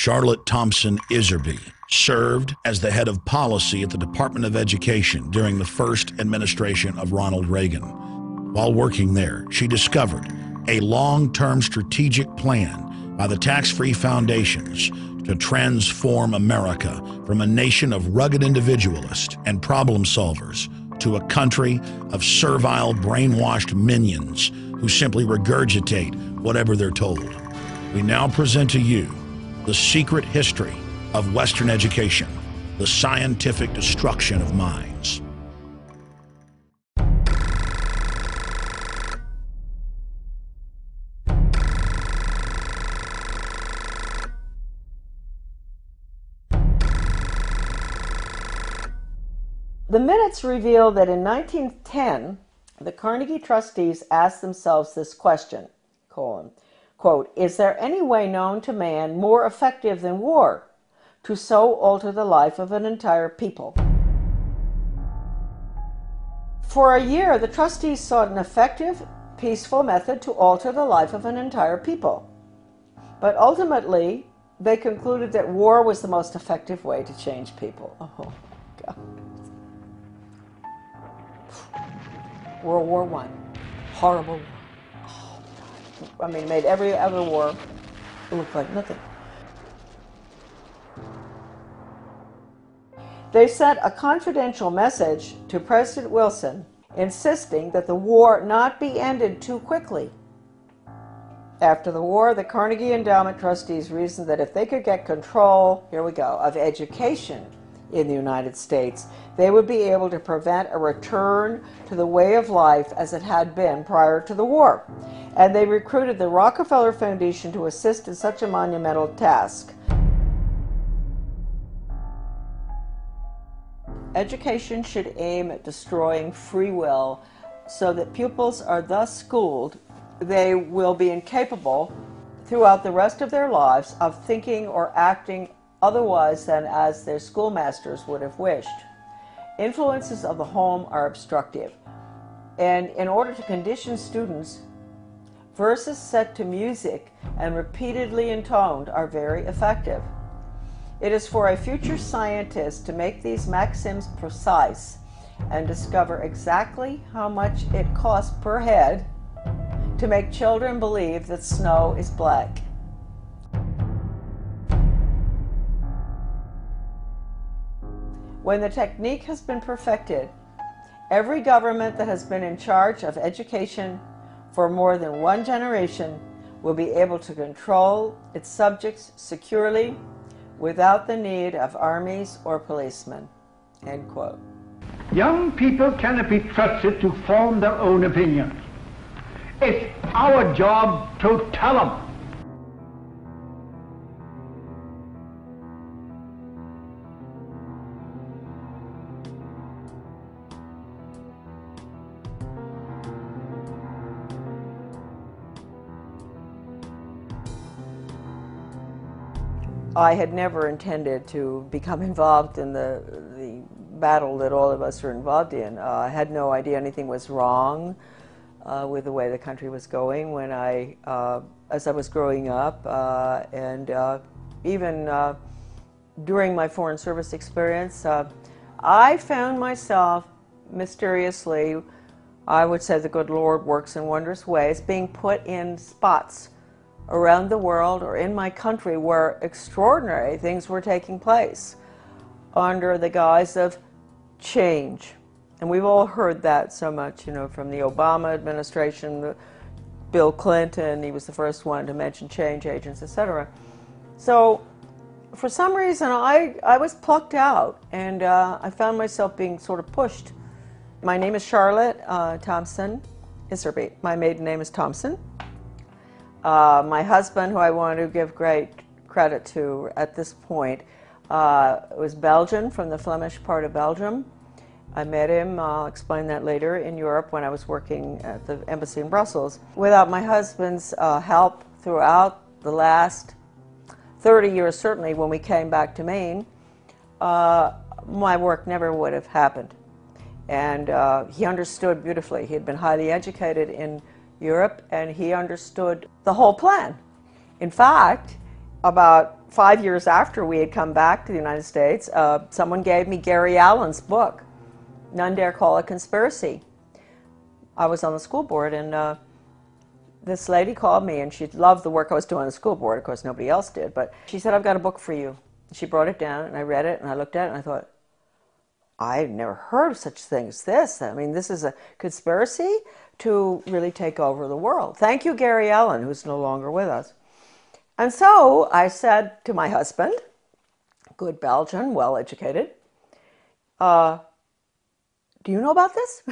Charlotte Thompson Iserbyt served as the head of policy at the Department of Education during the first administration of Ronald Reagan. While working there, she discovered a long-term strategic plan by the tax-free foundations to transform America from a nation of rugged individualists and problem solvers to a country of servile, brainwashed minions who simply regurgitate whatever they're told. We now present to you the secret history of Western education, the scientific destruction of minds. The minutes reveal that in 1910, the Carnegie trustees asked themselves this question, quote, "Is there any way known to man more effective than war to so alter the life of an entire people?" For a year, the trustees sought an effective, peaceful method to alter the life of an entire people. But ultimately, they concluded that war was the most effective way to change people. Oh, God. World War I. Horrible war. Oh, God. I mean, it made every other war look like nothing. They sent a confidential message to President Wilson insisting that the war not be ended too quickly. After the war, the Carnegie Endowment trustees reasoned that if they could get control, here we go, of education in the United States, they would be able to prevent a return to the way of life as it had been prior to the war. And they recruited the Rockefeller Foundation to assist in such a monumental task. Education should aim at destroying free will so that pupils are thus schooled they will be incapable throughout the rest of their lives of thinking or acting otherwise than as their schoolmasters would have wished. Influences of the home are obstructive, and in order to condition students, verses set to music and repeatedly intoned are very effective. It is for a future scientist to make these maxims precise and discover exactly how much it costs per head to make children believe that snow is black. When the technique has been perfected, every government that has been in charge of education for more than one generation will be able to control its subjects securely without the need of armies or policemen." End quote. Young people cannot be trusted to form their own opinions. It's our job to tell them. I had never intended to become involved in the battle that all of us are involved in. I had no idea anything was wrong with the way the country was going when as I was growing up, and even during my Foreign Service experience, I found myself mysteriously, I would say the good Lord works in wondrous ways, being put in spots around the world or in my country where extraordinary things were taking place under the guise of change. And we've all heard that so much, you know, from the Obama administration, Bill Clinton, he was the first one to mention change agents, etc. So for some reason I was plucked out, and I found myself being sort of pushed. My name is Charlotte Thompson Iserbyt. My maiden name is Thompson. My husband, who I want to give great credit to at this point, was Belgian, from the Flemish part of Belgium. I met him, I'll explain that later, in Europe when I was working at the embassy in Brussels. Without my husband's help throughout the last 30 years, certainly when we came back to Maine, my work never would have happened. And he understood beautifully. He had been highly educated in Europe, and he understood the whole plan. In fact, about 5 years after we had come back to the United States, someone gave me Gary Allen's book, None Dare Call It Conspiracy. I was on the school board, and this lady called me, and she loved the work I was doing on the school board. Of course, nobody else did, but she said, I've got a book for you. She brought it down, and I read it, and I looked at it, and I thought, I've never heard of such thing as this. I mean, this is a conspiracy to really take over the world. Thank you, Gary Allen, who's no longer with us. And so I said to my husband, good Belgian, well-educated, do you know about this?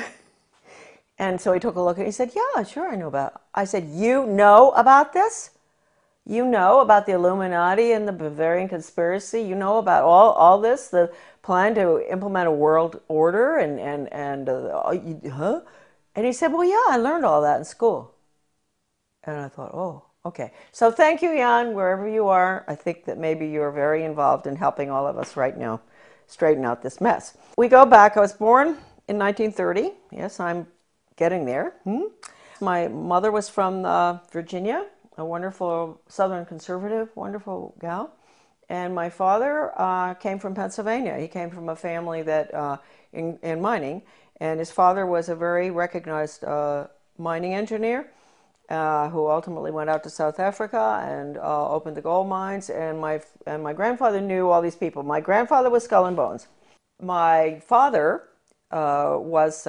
And so he took a look and he said, yeah, sure, I know about it. I said, you know about this? You know about the Illuminati and the Bavarian conspiracy? You know about all this, the plan to implement a world order huh? And he said, well, yeah, I learned all that in school. And I thought, oh, okay. So thank you, Jan, wherever you are. I think that maybe you're very involved in helping all of us right now straighten out this mess. We go back. I was born in 1930. Yes, I'm getting there. My mother was from Virginia, a wonderful Southern conservative, wonderful gal. And my father came from Pennsylvania. He came from a family that in mining. And his father was a very recognized mining engineer who ultimately went out to South Africa and opened the gold mines. And my grandfather knew all these people. My grandfather was Skull and Bones. My father was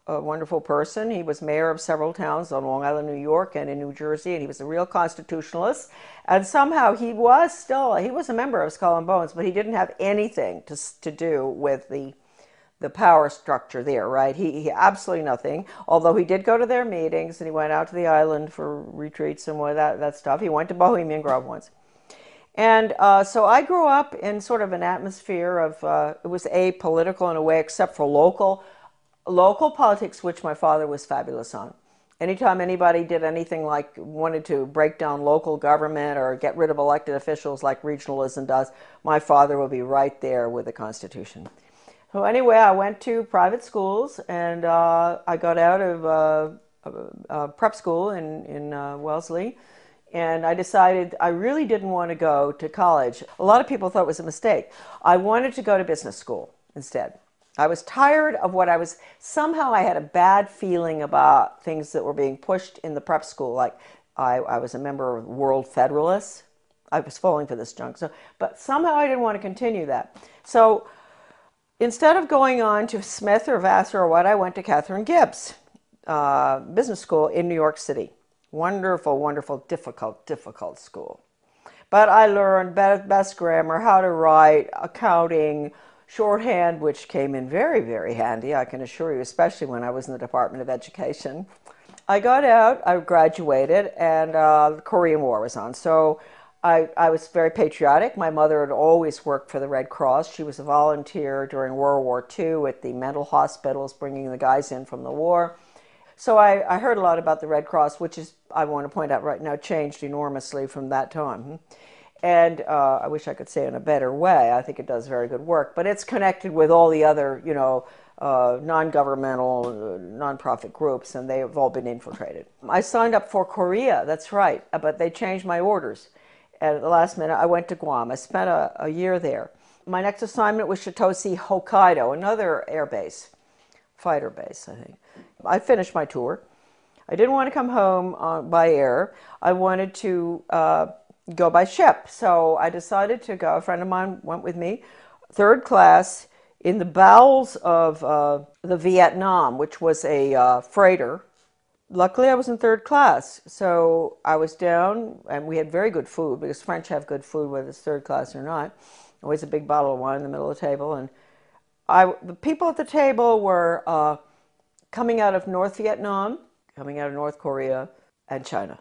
a wonderful person. He was mayor of several towns on Long Island, New York, and in New Jersey, and he was a real constitutionalist. And somehow he was a member of Skull and Bones, but he didn't have anything to do with the power structure there, right? He absolutely nothing, although he did go to their meetings, and he went out to the island for retreats and all that stuff. He went to Bohemian Grove once. And so I grew up in sort of an atmosphere of, it was apolitical in a way, except for local politics, which my father was fabulous on. Anytime anybody did anything like wanted to break down local government or get rid of elected officials like regionalism does, my father would be right there with the Constitution. So anyway, I went to private schools, and I got out of prep school in Wellesley, and I decided I really didn't want to go to college. A lot of people thought it was a mistake. I wanted to go to business school instead. I was tired of somehow I had a bad feeling about things that were being pushed in the prep school. Like I was a member of World Federalists. I was falling for this junk. But somehow I didn't want to continue that. So instead of going on to Smith or Vassar or what, I went to Catherine Gibbs Business School in New York City. Wonderful, wonderful, difficult school. But I learned best grammar, how to write, accounting, shorthand, which came in very, very handy, I can assure you, especially when I was in the Department of Education. I got out, I graduated, and the Korean War was on. So I was very patriotic. My mother had always worked for the Red Cross. She was a volunteer during World War II at the mental hospitals, bringing the guys in from the war. So I heard a lot about the Red Cross, which is, I want to point out right now, changed enormously from that time. And I wish I could say it in a better way. I think it does very good work. But it's connected with all the other, non-governmental, non-profit groups, and they have all been infiltrated. I signed up for Korea, that's right, but they changed my orders. At the last minute, I went to Guam. I spent a year there. My next assignment was Shitoshi, Hokkaido, another air base, fighter base, I think. I finished my tour. I didn't want to come home by air. I wanted to go by ship. So I decided to go. A friend of mine went with me, third class, in the bowels of the Vietnam, which was a freighter. Luckily, I was in third class. So I was down, and we had very good food, because French have good food, whether it's third class or not. Always a big bottle of wine in the middle of the table. And the people at the table were coming out of North Vietnam, coming out of North Korea, and China.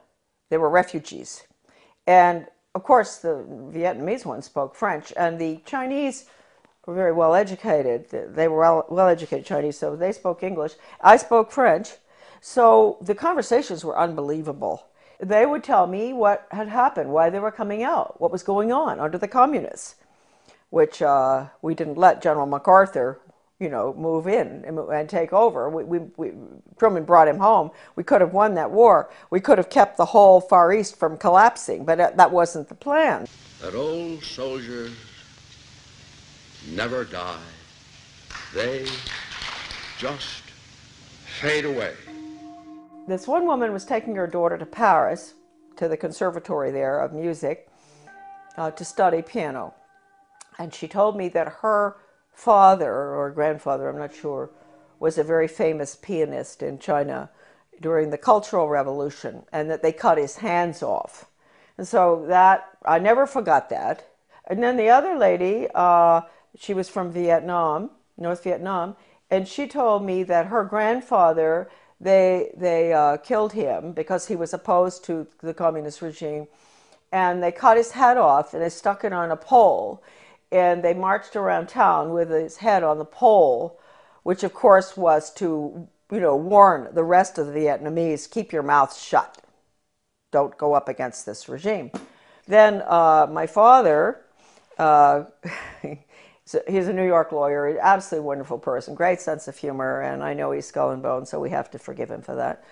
They were refugees. And, of course, the Vietnamese ones spoke French, and the Chinese were very well educated. They were well educated Chinese, so they spoke English. I spoke French, so the conversations were unbelievable. They would tell me what had happened, why they were coming out, what was going on under the communists, which we didn't let General MacArthur, move in and take over. Truman brought him home. We could have won that war. We could have kept the whole Far East from collapsing, but that wasn't the plan. that old soldiers never die. They just fade away. This one woman was taking her daughter to Paris, to the conservatory there of music, to study piano. And she told me that her father, or grandfather, I'm not sure, was a very famous pianist in China during the Cultural Revolution, and that they cut his hands off. And so that, I never forgot that. And then the other lady, she was from Vietnam, North Vietnam, and she told me that her grandfather, they killed him because he was opposed to the communist regime, and they cut his head off and they stuck it on a pole, and they marched around town with his head on the pole, which of course was to, warn the rest of the Vietnamese, keep your mouth shut. Don't go up against this regime. Then my father, he's a New York lawyer, an absolutely wonderful person, great sense of humor, and I know he's skull and bone, so we have to forgive him for that.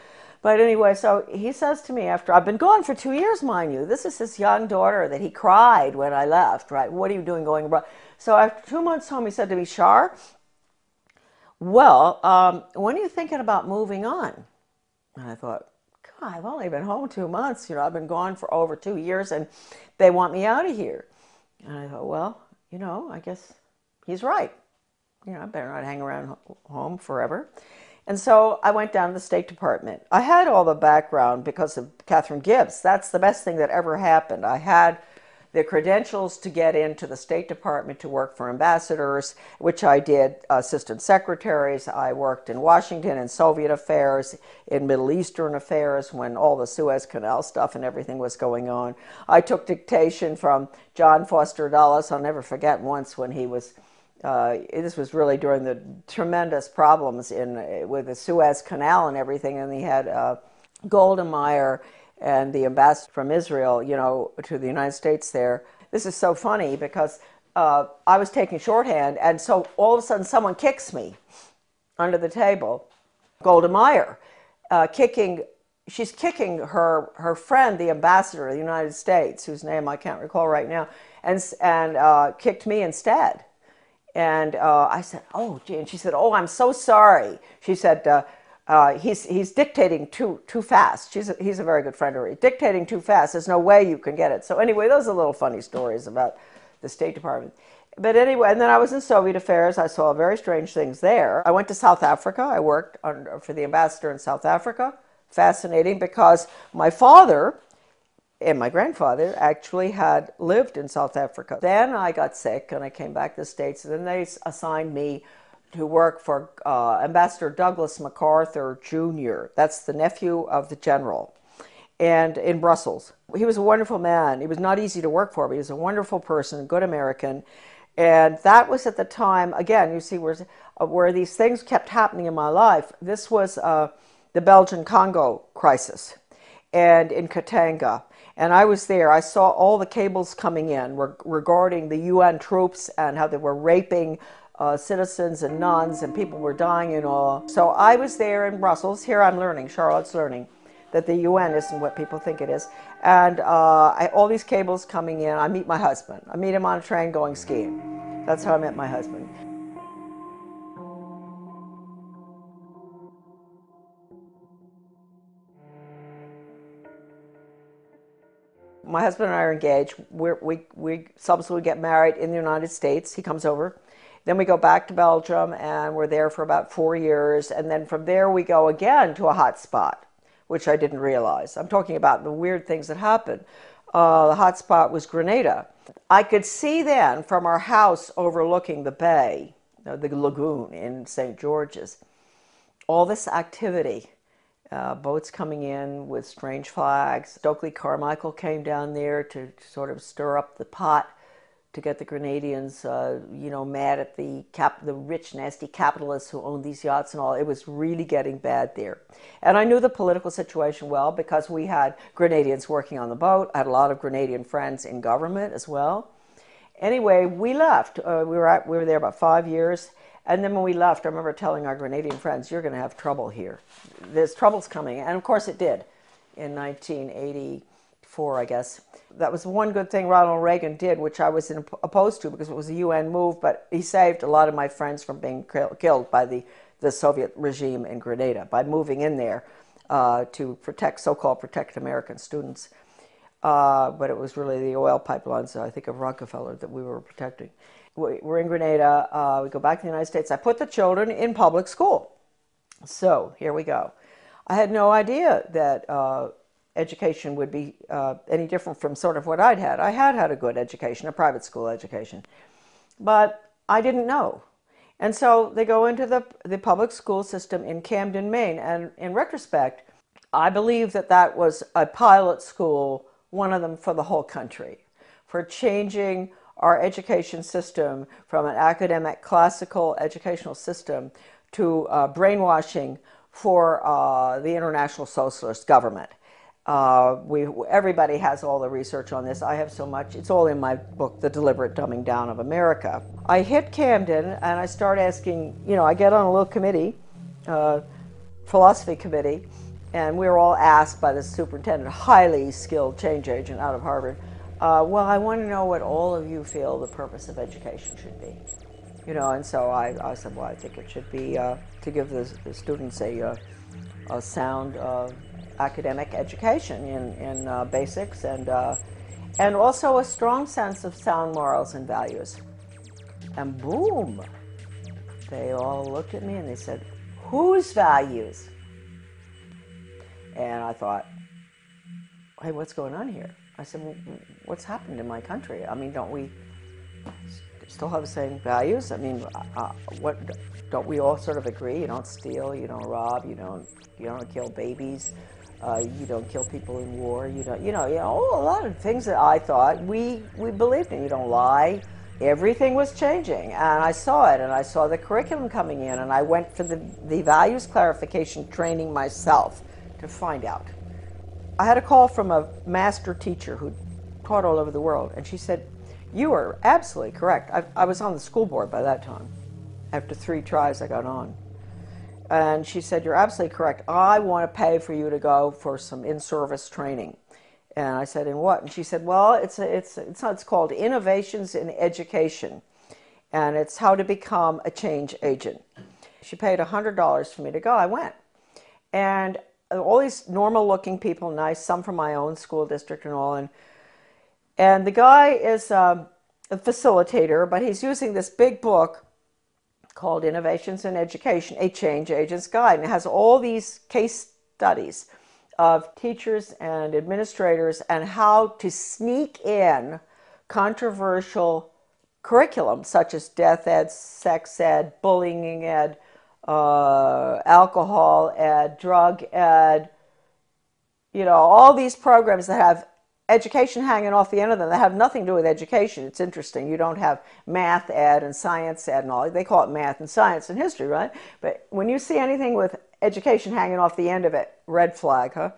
But anyway, so he says to me after, I've been gone for 2 years, mind you. This is his young daughter that he cried when I left, right? What are you doing going abroad? So after 2 months home, he said to me, Shar, well, when are you thinking about moving on? And I thought, God, I've only been home 2 months. I've been gone for over 2 years, and they want me out of here. And I thought, well, I guess he's right. I better not hang around home forever. And so I went down to the State Department. I had all the background because of Catherine Gibbs. That's the best thing that ever happened. I had the credentials to get into the State Department to work for ambassadors, which I did, assistant secretaries. I worked in Washington in Soviet affairs, in Middle Eastern affairs when all the Suez Canal stuff and everything was going on. I took dictation from John Foster Dulles. I'll never forget once when he was this was really during the tremendous problems with the Suez Canal and everything, and he had Golda Meir and the ambassador from Israel, to the United States there. This is so funny because I was taking shorthand, and so all of a sudden someone kicks me under the table. Golda Meir, she's kicking her friend, the ambassador of the United States, whose name I can't recall right now, and kicked me instead. And I said, oh, gee. And she said, oh, I'm so sorry. She said, he's dictating too fast. He's a very good friend of hers. Dictating too fast. There's no way you can get it. So anyway, those are little funny stories about the State Department. But anyway, and then I was in Soviet affairs. I saw very strange things there. I went to South Africa. I worked for the ambassador in South Africa. Fascinating, because my father and my grandfather actually had lived in South Africa. Then I got sick and I came back to the States, and then they assigned me to work for Ambassador Douglas MacArthur Jr. That's the nephew of the general, and in Brussels. He was a wonderful man. He was not easy to work for, but he was a wonderful person, a good American. And that was at the time, again, you see where these things kept happening in my life. This was the Belgian-Congo crisis, and in Katanga. And I was there. I saw all the cables coming in regarding the UN troops and how they were raping citizens and nuns, and people were dying and all. So I was there in Brussels. Here I'm learning, Charlotte's learning, that the UN isn't what people think it is. And all these cables coming in. I meet my husband. I meet him on a train going skiing. That's how I met my husband. My husband and I are engaged. We subsequently get married in the United States. He comes over. Then we go back to Belgium, and we're there for about 4 years. And then from there, we go again to a hot spot, which I didn't realize. I'm talking about the weird things that happened. The hot spot was Grenada. I could see then from our house overlooking the bay, the lagoon in St. George's, all this activity. Boats coming in with strange flags. Stokely Carmichael came down there to sort of stir up the pot to get the Grenadians, mad at the rich, nasty capitalists who owned these yachts and all. It was really getting bad there. And I knew the political situation well because we had Grenadians working on the boat. I had a lot of Grenadian friends in government as well. Anyway, we left. We were there about 5 years. And then when we left, I remember telling our Grenadian friends, you're going to have trouble here. There's troubles coming. And of course it did. In 1984 4, I guess. That was one good thing Ronald Reagan did, which I was opposed to because it was a UN move, but he saved a lot of my friends from being killed by the Soviet regime in Grenada by moving in there to protect, so-called protect American students. But it was really the oil pipelines, I think, of Rockefeller that we were protecting. We're in Grenada. We go back to the United States. I put the children in public school. So here we go. I had no idea that education would be any different from sort of what I'd had. I had had a good education, a private school education, but I didn't know. And so they go into the public school system in Camden, Maine. And in retrospect, I believe that that was a pilot school, one of them for the whole country, for changing our education system from an academic classical educational system to brainwashing for the international socialist government. Everybody has all the research on this. I have so much. It's all in my book, The Deliberate Dumbing Down of America. I hit Camden and I start asking, I get on a little committee, philosophy committee, and we were all asked by the superintendent, highly skilled change agent out of Harvard, well, I want to know what all of you feel the purpose of education should be. And so I said, well, I think it should be to give the students a sound academic education in basics and also a strong sense of sound morals and values. And boom, they all looked at me and they said, whose values? And I thought, hey, what's going on here? I said, well, what's happened in my country? I mean, don't we still have the same values? I mean, don't we all sort of agree? You don't steal, you don't rob, you don't kill babies, you don't kill people in war, a lot of things that I thought we believed in. You don't lie. Everything was changing, and I saw it, and I saw the curriculum coming in, and I went for the values clarification training myself to find out. I had a call from a master teacher who taught all over the world, and she said, you are absolutely correct. I was on the school board by that time. After 3 tries, I got on. And she said, you're absolutely correct. I want to pay for you to go for some in-service training. And I said, in what? And she said, well, it's called Innovations in Education, and it's how to become a change agent. She paid $100 for me to go. I went. And all these normal-looking people, nice, some from my own school district and all, and the guy is a facilitator, but he's using this big book called Innovations in Education, a Change Agent's Guide, and it has all these case studies of teachers and administrators and how to sneak in controversial curriculum such as death ed, sex ed, bullying ed, alcohol ed, drug ed, all these programs that have education hanging off the end of them that have nothing to do with education. It's interesting. You don't have math ed and science ed and all. They call it math and science and history, right? But when you see anything with education hanging off the end of it, red flag, huh?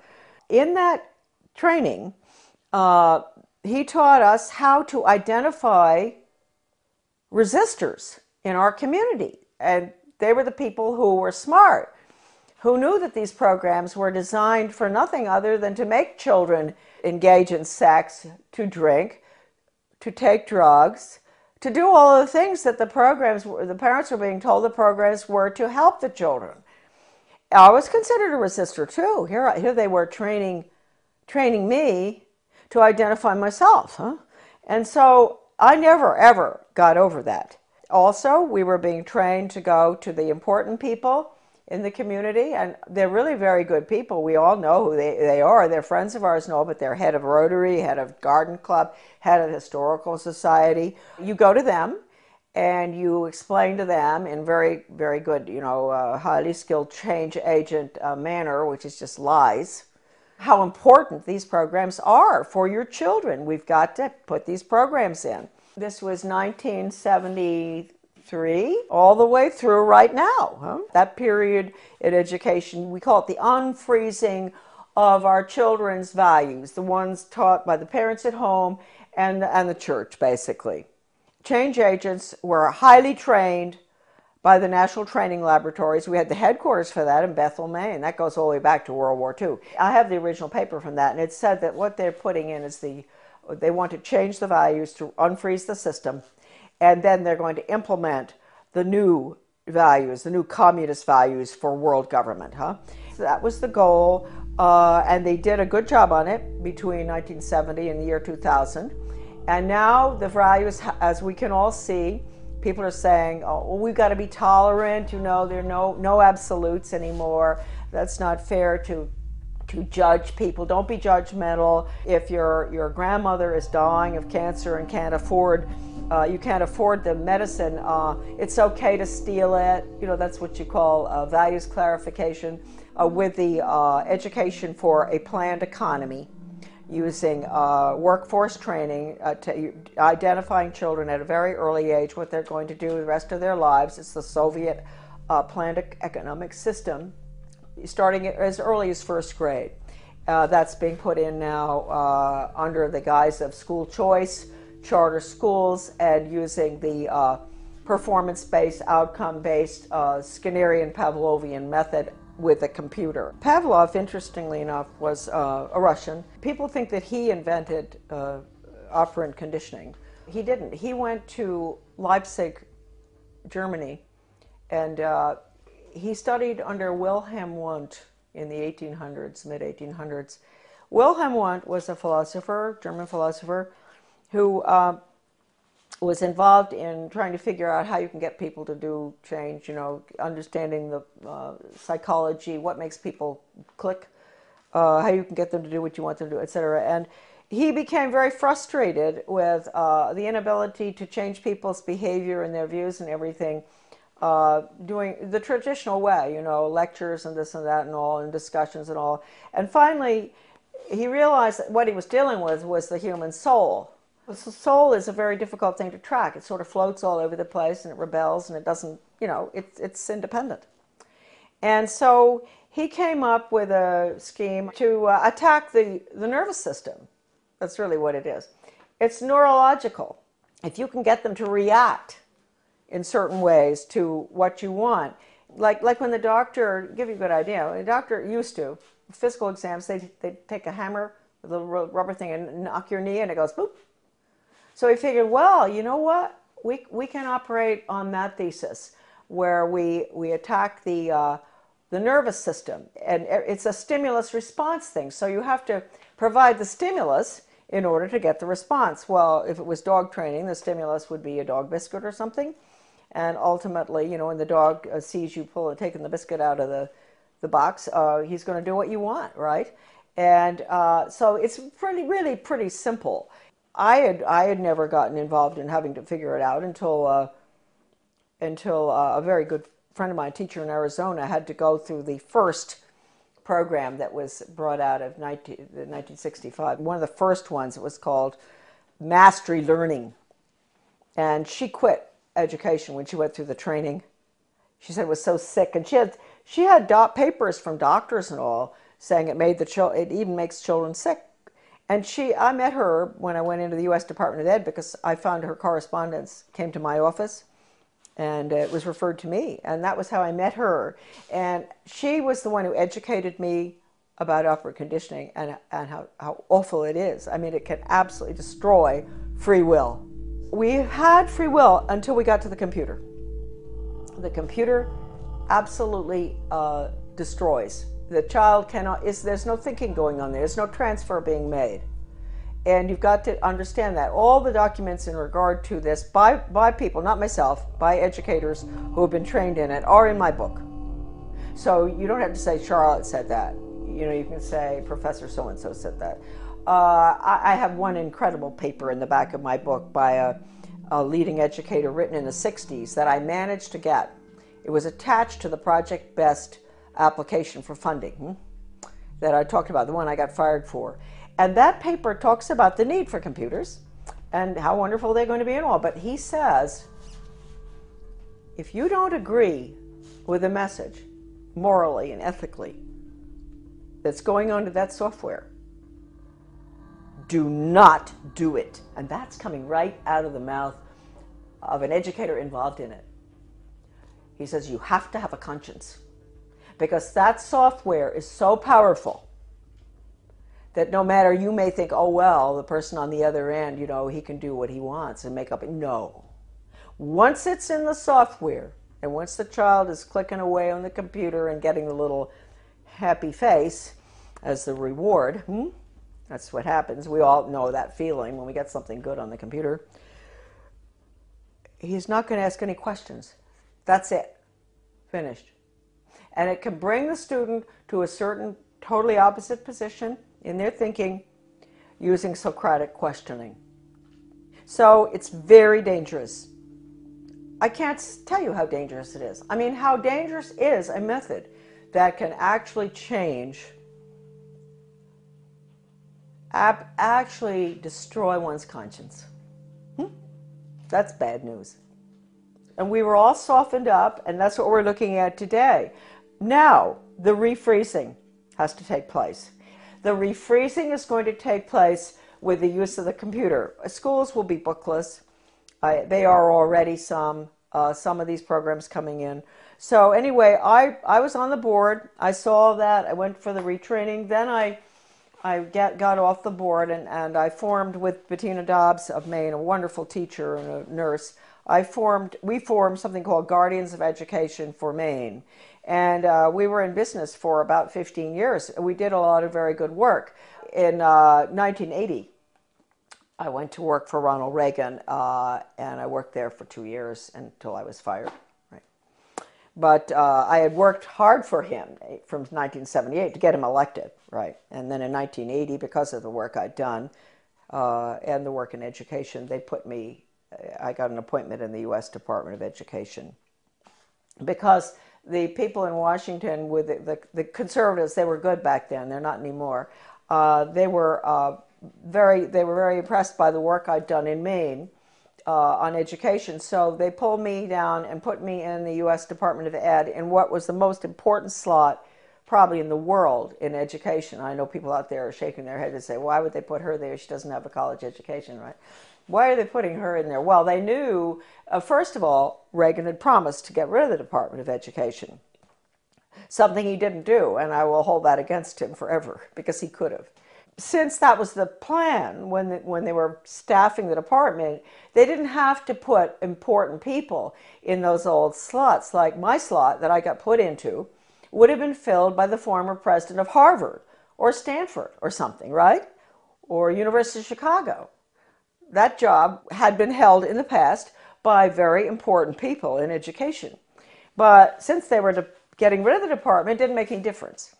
In that training, he taught us how to identify resistors in our community. And they were the people who were smart, who knew that these programs were designed for nothing other than to make children engage in sex, to drink, to take drugs, to do all of the things that the parents were being told the programs were to help the children. I was considered a resistor too. Here they were training me to identify myself, huh? And so I never, ever got over that. Also, we were being trained to go to the important people in the community, and they're really very good people. We all know who they are. They're friends of ours and all, but they're head of Rotary, head of Garden Club, head of Historical Society. You go to them and you explain to them in very, very good, highly skilled change agent manner, which is just lies, how important these programs are for your children. We've got to put these programs in. This was 1973, all the way through right now. Huh? That period in education, we call it the unfreezing of our children's values, the ones taught by the parents at home and the church, basically. Change agents were highly trained by the National Training Laboratories. We had the headquarters for that in Bethel, Maine. That goes all the way back to World War II. I have the original paper from that, and it said that what they're putting in is they want to change the values to unfreeze the system, and then they're going to implement the new values, the new communist values for world government. So that was the goal, and they did a good job on it between 1970 and the year 2000. And now the values, as we can all see, people are saying, oh, well, we've got to be tolerant, there are no absolutes anymore. That's not fair to judge people. Don't be judgmental. If your grandmother is dying of cancer and you can't afford the medicine, it's okay to steal it. That's what you call values clarification. With the education for a planned economy, using workforce training, identifying children at a very early age, what they're going to do the rest of their lives. It's the Soviet planned economic system, starting as early as first grade. That's being put in now under the guise of school choice, charter schools, and using the performance-based, outcome-based Skinnerian Pavlovian method with a computer. Pavlov, interestingly enough, was a Russian. People think that he invented operant conditioning. He didn't. He went to Leipzig, Germany, and he studied under Wilhelm Wundt in the 1800s, mid-1800s. Wilhelm Wundt was a philosopher, German philosopher, who was involved in trying to figure out how you can get people to do change, understanding the psychology, what makes people click, how you can get them to do what you want them to do, etc. And he became very frustrated with the inability to change people's behavior and their views and everything, doing the traditional way, lectures and this and that and all, and discussions and all. And finally, he realized that what he was dealing with was the human soul. The soul is a very difficult thing to track. It sort of floats all over the place, and it rebels, and it doesn't, it's independent. And so he came up with a scheme to attack the nervous system. That's really what it is. It's neurological. If you can get them to react in certain ways to what you want, like when the doctor, give you a good idea, the doctor used to, physical exams, they'd take a hammer, a little rubber thing, and knock your knee, and it goes boop. So he figured, well, you know what? We can operate on that thesis where we attack the nervous system, and it's a stimulus response thing. So you have to provide the stimulus in order to get the response. Well, if it was dog training, the stimulus would be a dog biscuit or something, and ultimately, when the dog sees you taking the biscuit out of the box, he's going to do what you want, right? And so it's really pretty simple. I had never gotten involved in having to figure it out until a very good friend of mine, a teacher in Arizona, had to go through the first program that was brought out of 1965. One of the first ones, it was called Mastery Learning. And she quit education when she went through the training. She said it was so sick, and she had papers from doctors and all saying it even makes children sick. And I met her when I went into the U.S. Department of Ed, because I found her correspondence came to my office, and it was referred to me, and that was how I met her. And she was the one who educated me about operant conditioning and how awful it is. I mean, it can absolutely destroy free will. We had free will until we got to the computer. The computer absolutely destroys. The child there's no thinking going on there. There's no transfer being made. And you've got to understand that. All the documents in regard to this by people, not myself, by educators who have been trained in it, are in my book. So you don't have to say Charlotte said that. You can say Professor so-and-so said that. I have one incredible paper in the back of my book by a leading educator written in the 60s that I managed to get. It was attached to the Project Best application for funding that I talked about, the one I got fired for. And that paper talks about the need for computers and how wonderful they're going to be and all. But he says, if you don't agree with the message morally and ethically that's going on to that software, do not do it. And that's coming right out of the mouth of an educator involved in it. He says you have to have a conscience, because that software is so powerful that no matter, you may think, oh, well, the person on the other end, you know, he can do what he wants and make up. No. Once it's in the software, and once the child is clicking away on the computer and getting the little happy face as the reward, that's what happens. We all know that feeling when we get something good on the computer. He's not going to ask any questions. That's it. Finished. And it can bring the student to a certain totally opposite position in their thinking using Socratic questioning. So it's very dangerous. I can't tell you how dangerous it is. I mean, how dangerous is a method that can actually change, actually destroy one's conscience. That's bad news. And we were all softened up, and that's what we're looking at today. Now, the refreezing has to take place. The refreezing is going to take place with the use of the computer. Schools will be bookless. They are already some of these programs coming in. So anyway, I was on the board. I saw that. I went for the retraining. Then I got off the board, and I formed with Bettina Dobbs of Maine, a wonderful teacher and a nurse. We formed something called Guardians of Education for Maine. And we were in business for about 15 years. We did a lot of very good work. In 1980, I went to work for Ronald Reagan, and I worked there for 2 years until I was fired. Right. But I had worked hard for him from 1978 to get him elected. Right. And then in 1980, because of the work I'd done and the work in education, I got an appointment in the U.S. Department of Education. Because the people in Washington, with the conservatives, they were good back then. They're not anymore. They were very impressed by the work I'd done in Maine on education. So they pulled me down and put me in the U.S. Department of Ed in what was the most important slot probably in the world in education. I know people out there are shaking their head and say, why would they put her there? She doesn't have a college education, right? Why are they putting her in there? Well, they knew, first of all, Reagan had promised to get rid of the Department of Education, something he didn't do, and I will hold that against him forever, because he could have. Since that was the plan, when they were staffing the department, they didn't have to put important people in those old slots. Like my slot that I got put into would have been filled by the former president of Harvard or Stanford or something, right? Or University of Chicago. That job had been held in the past by very important people in education. But since they were getting rid of the department, it didn't make any difference.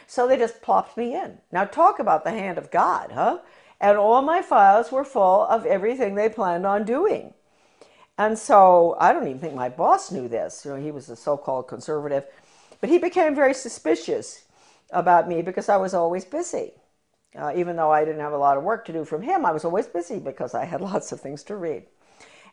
So they just plopped me in. Now talk about the hand of God, huh? And all my files were full of everything they planned on doing. And so I don't even think my boss knew this. You know, he was a so-called conservative. But he became very suspicious about me because I was always busy. Even though I didn't have a lot of work to do from him, I was always busy because I had lots of things to read.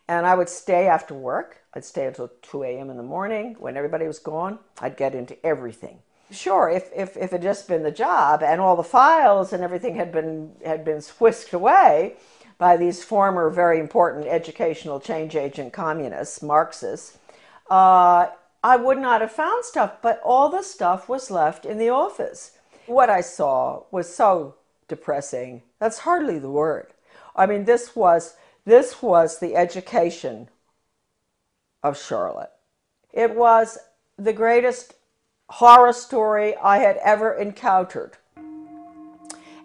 And I would stay after work. I'd stay until 2 a.m. in the morning. When everybody was gone, I'd get into everything. Sure, if it had just been the job and all the files and everything had been whisked away by these former very important educational change agent communists, Marxists, I would not have found stuff, but all the stuff was left in the office. What I saw was so depressing. That's hardly the word. I mean, this was the education of Charlotte. It was the greatest horror story I had ever encountered.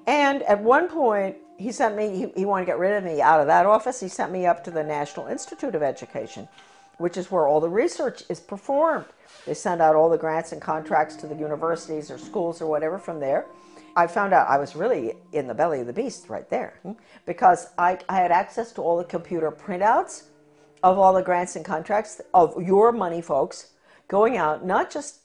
And at one point, he sent me, he wanted to get rid of me out of that office. He sent me up to the National Institute of Education, which is where all the research is performed. They send out all the grants and contracts to the universities or schools or whatever from there. I found out I was really in the belly of the beast right there, because I had access to all the computer printouts of all the grants and contracts of your money folks going out, not just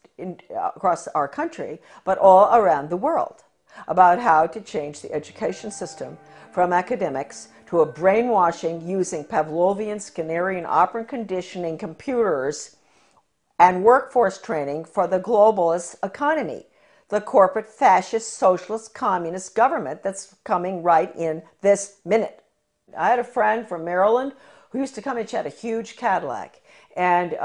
across our country, but all around the world, about how to change the education system from academics to a brainwashing using Pavlovian, Skinnerian, operant conditioning computers and workforce training for the globalist economy, the corporate fascist socialist communist government that's coming right in this minute. I had a friend from Maryland who used to come and she had a huge Cadillac, and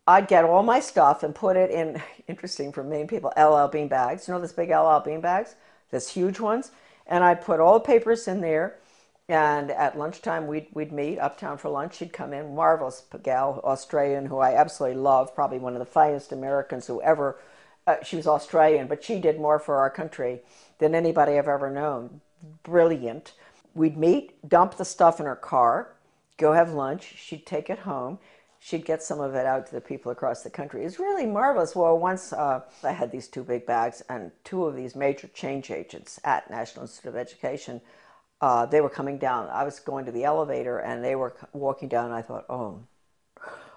I'd get all my stuff and put it in, interesting for Maine people, LL bean bags. You know those big LL bean bags? Those huge ones? And I'd put all the papers in there. And at lunchtime, we'd meet uptown for lunch. She'd come in, marvelous gal, Australian, who I absolutely love, probably one of the finest Americans who ever, she was Australian, but she did more for our country than anybody I've ever known. Brilliant. We'd meet, dump the stuff in her car, go have lunch. She'd take it home. She'd get some of it out to the people across the country. It's really marvelous. Well, once I had these two big bags, and two of these major change agents at National Institute of Education, they were coming down. I was going to the elevator, and they were walking down, and I thought, oh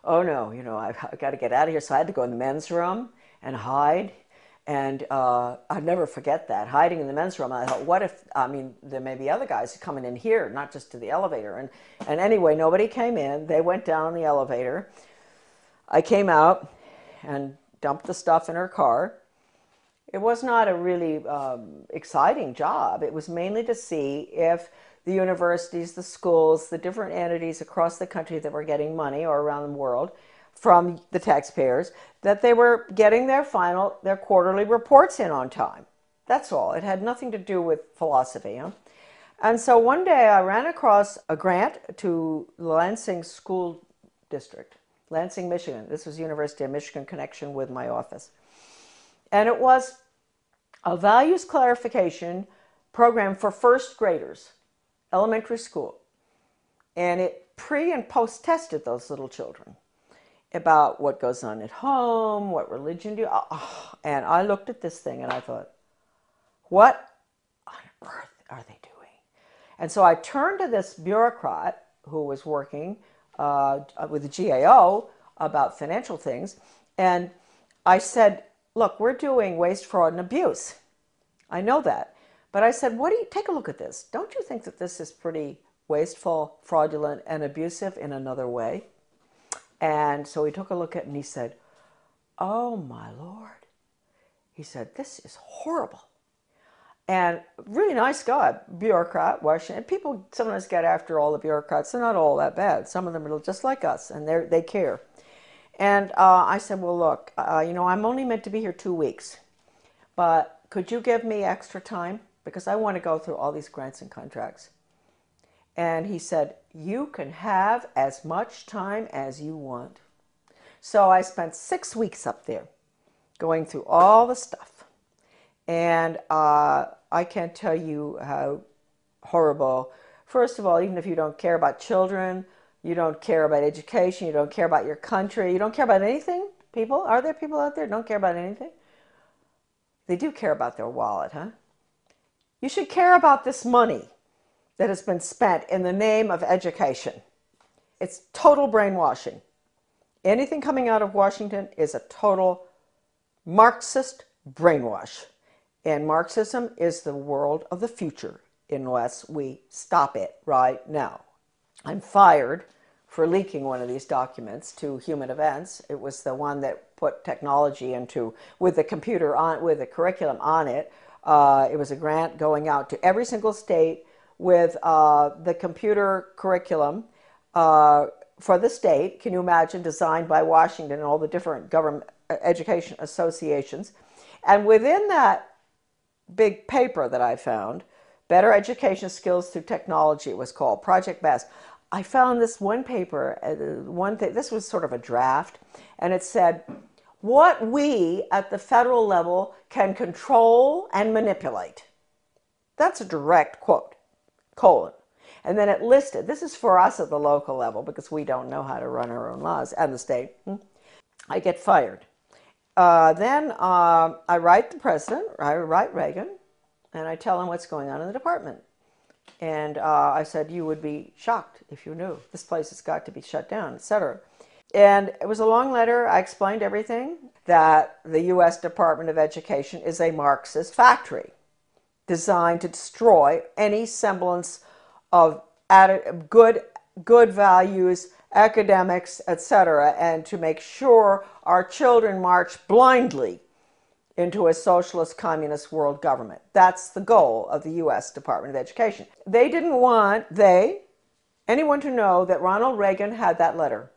no, you know, I've got to get out of here. So I had to go in the men's room and hide. And I'd never forget that, hiding in the men's room. I thought, what if, I mean, there may be other guys coming in here, not just to the elevator. And anyway, nobody came in. They went down the elevator. I came out and dumped the stuff in her car. It was not a really exciting job. It was mainly to see if the universities, the schools, the different entities across the country that were getting money, or around the world, from the taxpayers, that they were getting their quarterly reports in on time. That's all. It had nothing to do with philosophy. Huh? And so one day I ran across a grant to Lansing School District, Lansing, Michigan. This was University of Michigan connection with my office. And it was a values clarification program for first graders, elementary school. And it pre and post tested those little children about what goes on at home, what religion do you... And I looked at this thing and I thought, what on earth are they doing? And so I turned to this bureaucrat who was working with the GAO about financial things, and I said, look, we're doing waste, fraud, and abuse. I know that. But I said, take a look at this. Don't you think that this is pretty wasteful, fraudulent, and abusive in another way? And so he took a look at it and he said, oh my Lord. He said, this is horrible. And really nice guy, bureaucrat, Washington. And people sometimes get after all the bureaucrats. They're not all that bad. Some of them are just like us, and they care. And I said, well, look, you know, I'm only meant to be here 2 weeks, but could you give me extra time? Because I want to go through all these grants and contracts. And he said, you can have as much time as you want. So I spent 6 weeks up there going through all the stuff. And I can't tell you how horrible. First of all, even if you don't care about children, you don't care about education, you don't care about your country, you don't care about anything, people? Are there people out there who don't care about anything? They do care about their wallet, huh? You should care about this money that has been spent in the name of education. It's total brainwashing. Anything coming out of Washington is a total Marxist brainwash. And Marxism is the world of the future unless we stop it right now. I'm fired for leaking one of these documents to Human Events. It was the one that put technology into, with the computer on, with the curriculum on it. It was a grant going out to every single state with the computer curriculum for the state. Can you imagine, designed by Washington and all the different government education associations. And within that big paper that I found, Better Education Skills Through Technology, it was called, Project BEST. I found this one paper, this was sort of a draft, and it said, what we at the federal level can control and manipulate. That's a direct quote, colon. And then it listed, this is for us at the local level because we don't know how to run our own laws, and the state. I get fired. Then I write the president, I write Reagan, and I tell him what's going on in the department. And I said, you would be shocked if you knew. This place has got to be shut down, etc. And it was a long letter. I explained everything, that the U.S. Department of Education is a Marxist factory designed to destroy any semblance of good values, academics, etc., and to make sure our children march blindly into a socialist communist world government. That's the goal of the U.S. Department of Education. They didn't want anyone to know that Ronald Reagan had that letter.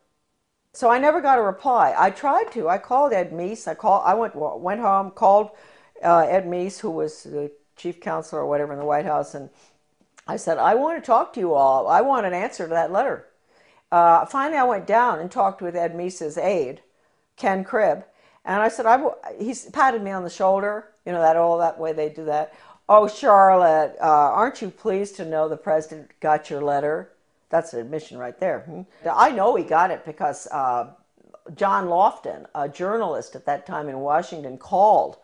So I never got a reply. I tried to. I called Ed Meese. I went home, called Ed Meese, who was the chief counselor or whatever in the White House, and I said, I want to talk to you all. I want an answer to that letter. Finally, I went down and talked with Ed Meese's aide, Ken Cribb, and I said, he patted me on the shoulder, you know, that way they do that. Oh, Charlotte, aren't you pleased to know the president got your letter? That's an admission right there. I know he got it because John Lofton, a journalist at that time in Washington, called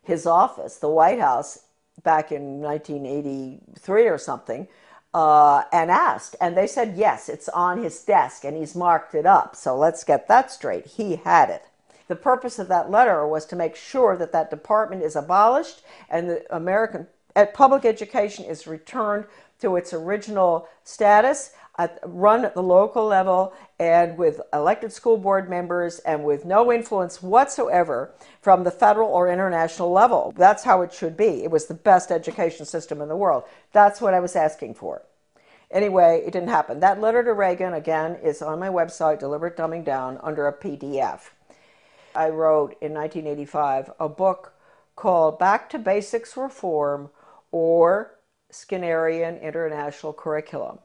his office, the White House, back in 1983 or something, and asked. And they said, yes, it's on his desk, and he's marked it up. So let's get that straight. He had it. The purpose of that letter was to make sure that that department is abolished and the American public education is returned to its original status, run at the local level and with elected school board members and with no influence whatsoever from the federal or international level. That's how it should be. It was the best education system in the world. That's what I was asking for. Anyway, it didn't happen. That letter to Reagan, again, is on my website, Deliberate Dumbing Down, under a PDF. I wrote in 1985 a book called Back to Basics Reform or Skinnerian International Curriculum.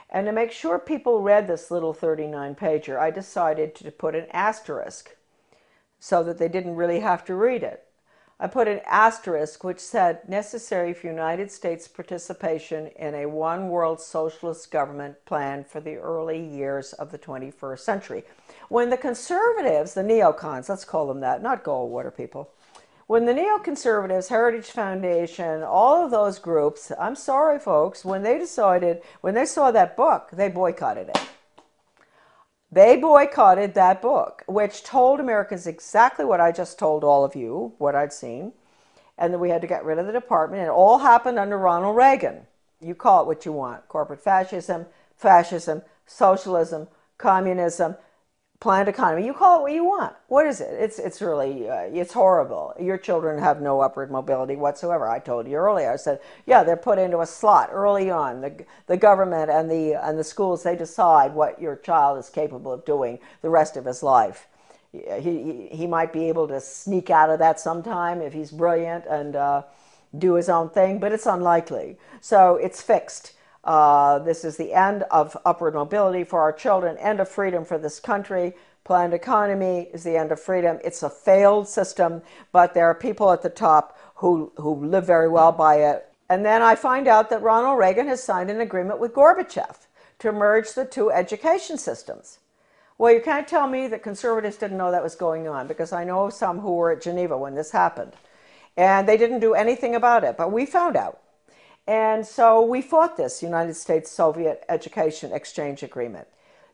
And to make sure people read this little 39-pager, I decided to put an asterisk so that they didn't really have to read it. I put an asterisk which said, necessary for United States participation in a one-world socialist government plan for the early years of the 21st century. When the conservatives, the neocons, let's call them that, not Goldwater people, when the neoconservatives, Heritage Foundation, all of those groups, I'm sorry folks, when they saw that book, they boycotted it. They boycotted that book, which told Americans exactly what I just told all of you, what I'd seen, and that we had to get rid of the department. And it all happened under Ronald Reagan. You call it what you want. Corporate fascism, socialism, communism, planned economy. You call it what you want. What is it? It's really, it's horrible. Your children have no upward mobility whatsoever. I told you earlier. I said, yeah, they're put into a slot early on. The government and the schools, they decide what your child is capable of doing the rest of his life. He might be able to sneak out of that sometime if he's brilliant and do his own thing, but it's unlikely. So it's fixed. This is the end of upward mobility for our children, end of freedom for this country. Planned economy is the end of freedom. It's a failed system, but there are people at the top who live very well by it. And then I find out that Ronald Reagan has signed an agreement with Gorbachev to merge the two education systems. Well, you can't tell me that conservatives didn't know that was going on, because I know some who were at Geneva when this happened. And they didn't do anything about it, but we found out. And so we fought this United States-Soviet Education Exchange Agreement.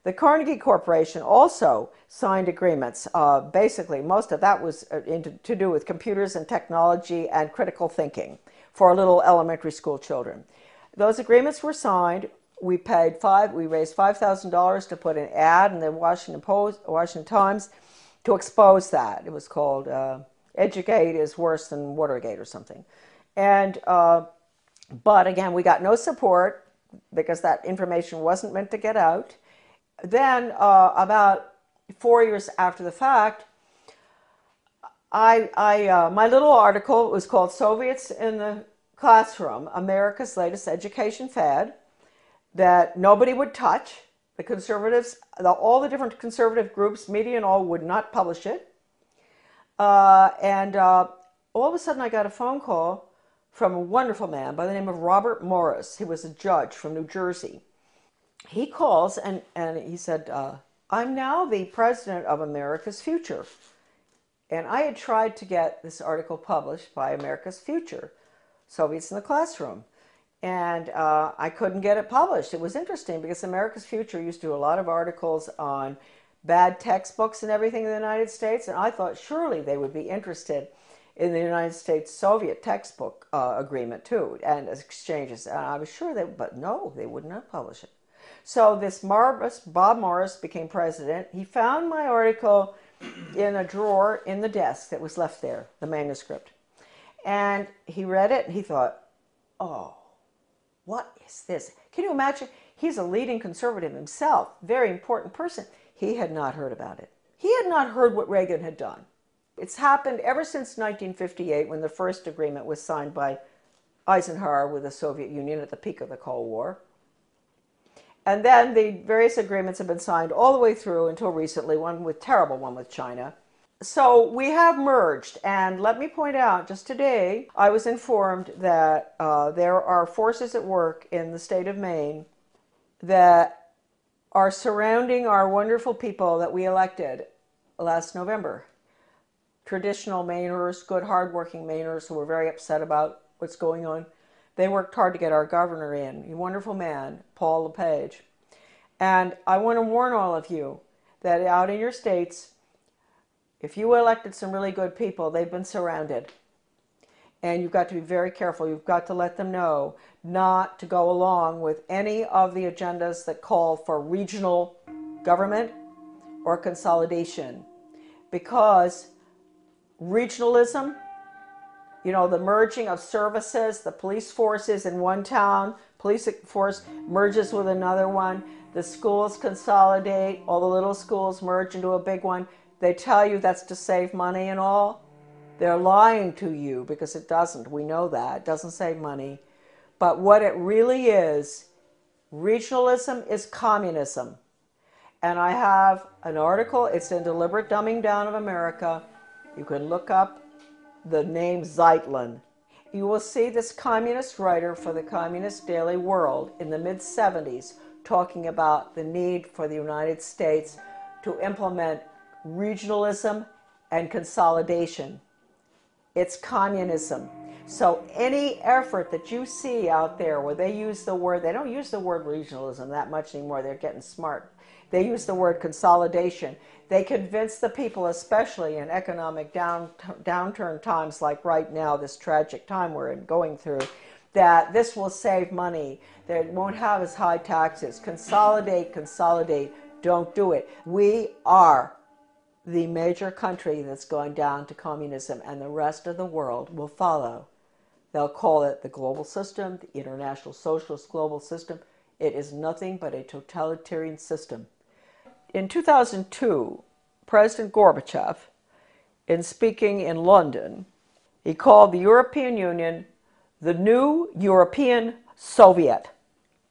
The Carnegie Corporation also signed agreements. Basically, most of that was to do with computers and technology and critical thinking for little elementary school children. Those agreements were signed. We raised $5,000 to put an ad in the Washington Times to expose that. It was called Educate is Worse Than Watergate or something. And but again, we got no support because that information wasn't meant to get out. Then about 4 years after the fact, my little article was called Soviets in the Classroom, America's Latest Education Fad, that nobody would touch. The conservatives, all the different conservative groups, media and all, would not publish it. And all of a sudden I got a phone call from a wonderful man by the name of Robert Morris. He was a judge from New Jersey. He calls and he said, I'm now the president of America's Future. And I had tried to get this article published by America's Future, Soviets in the Classroom. And I couldn't get it published. It was interesting because America's Future used to do a lot of articles on bad textbooks and everything in the United States. And I thought surely they would be interested in the United States-Soviet textbook agreement too, and exchanges. And I was sure but no, they would not publish it. So this Bob Morris became president. He found my article in a drawer in the desk that was left there, the manuscript. And he read it and he thought, oh, what is this? Can you imagine? He's a leading conservative himself, very important person. He had not heard about it. He had not heard what Reagan had done. It's happened ever since 1958, when the first agreement was signed by Eisenhower with the Soviet Union at the peak of the Cold War. And then the various agreements have been signed all the way through until recently, one with China. So we have merged, and let me point out, just today, I was informed that there are forces at work in the state of Maine that are surrounding our wonderful people that we elected last November. Traditional Mainers, good, hardworking Mainers who were very upset about what's going on. They worked hard to get our governor in, a wonderful man, Paul LePage. And I want to warn all of you that out in your states, if you elected some really good people, they've been surrounded. And you've got to be very careful. You've got to let them know not to go along with any of the agendas that call for regional government or consolidation. Because regionalism, you know, the merging of services, the police forces in one town, police force merges with another one, the schools consolidate, all the little schools merge into a big one. They tell you that's to save money and all. They're lying to you, because it doesn't. We know that. It doesn't save money. But what it really is, regionalism is communism. And I have an article, it's in Deliberate Dumbing Down of America. You can look up the name Zeitlin. You will see this communist writer for the Communist Daily World in the mid-70s talking about the need for the United States to implement regionalism and consolidation. It's communism. So any effort that you see out there where they use the word, they don't use the word regionalism that much anymore, they're getting smart. They use the word consolidation. They convince the people, especially in economic downturn times like right now, this tragic time we're going through, that this will save money, that it won't have as high taxes. Consolidate, consolidate, don't do it. We are the major country that's going down to communism, and the rest of the world will follow. They'll call it the global system, the international socialist global system. It is nothing but a totalitarian system. In 2002, President Gorbachev, in speaking in London, he called the European Union the new European Soviet.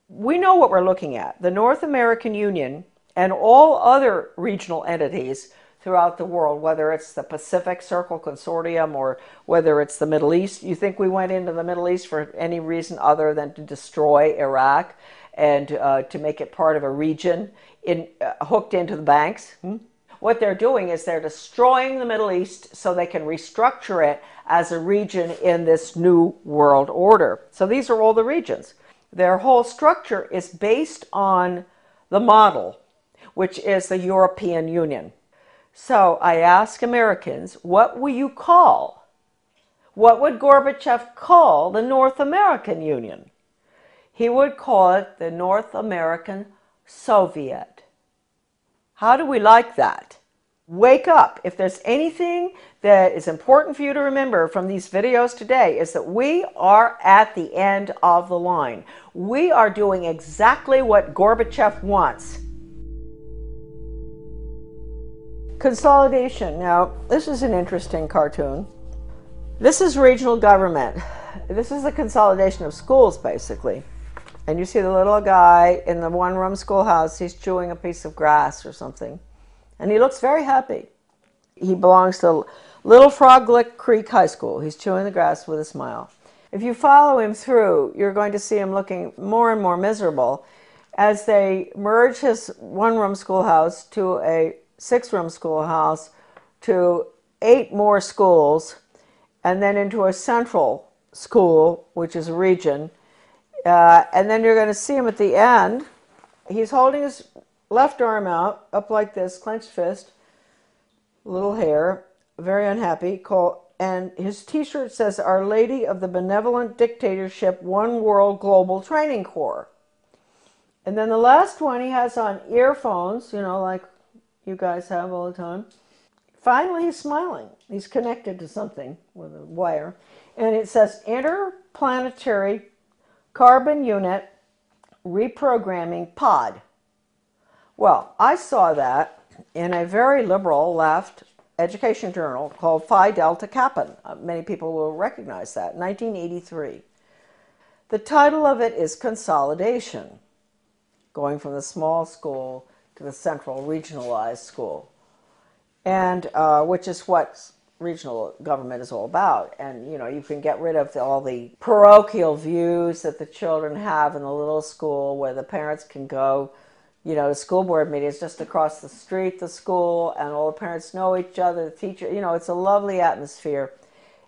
We know what we're looking at. The North American Union and all other regional entities throughout the world, whether it's the Pacific Circle Consortium or whether it's the Middle East. You think we went into the Middle East for any reason other than to destroy Iraq and to make it part of a region hooked into the banks? What they're doing is they're destroying the Middle East so they can restructure it as a region in this new world order. So these are all the regions. Their whole structure is based on the model, which is the European Union. So I ask Americans, what will you call? What would Gorbachev call the North American Union? He would call it the North American Soviet. How do we like that? Wake up. If there's anything that is important for you to remember from these videos today, is that we are at the end of the line. We are doing exactly what Gorbachev wants. Consolidation. Now, this is an interesting cartoon. This is regional government. This is the consolidation of schools, basically. And you see the little guy in the one-room schoolhouse, he's chewing a piece of grass or something. And he looks very happy. He belongs to Little Frog Lick Creek High School. He's chewing the grass with a smile. If you follow him through, you're going to see him looking more and more miserable as they merge his one-room schoolhouse to a six-room schoolhouse, to 8 more schools, and then into a central school, which is a region. And then you're going to see him at the end. He's holding his left arm out, up like this, clenched fist, little hair, very unhappy. And his t-shirt says, Our Lady of the Benevolent Dictatorship, One World Global Training Corps. And then the last one, he has on earphones, you know, like you guys have all the time. Finally, he's smiling. He's connected to something with a wire. And it says, Interplanetary Carbon Unit Reprogramming Pod. Well, I saw that in a very liberal left education journal called Phi Delta Kappa. Many people will recognize that, 1983. The title of it is Consolidation, going from the small school to the central regionalized school, and which is what regional government is all about. And you can get rid of all the parochial views that the children have in the little school, where the parents can go, the school board meeting is just across the street, the school, and all the parents know each other, the teacher, it's a lovely atmosphere.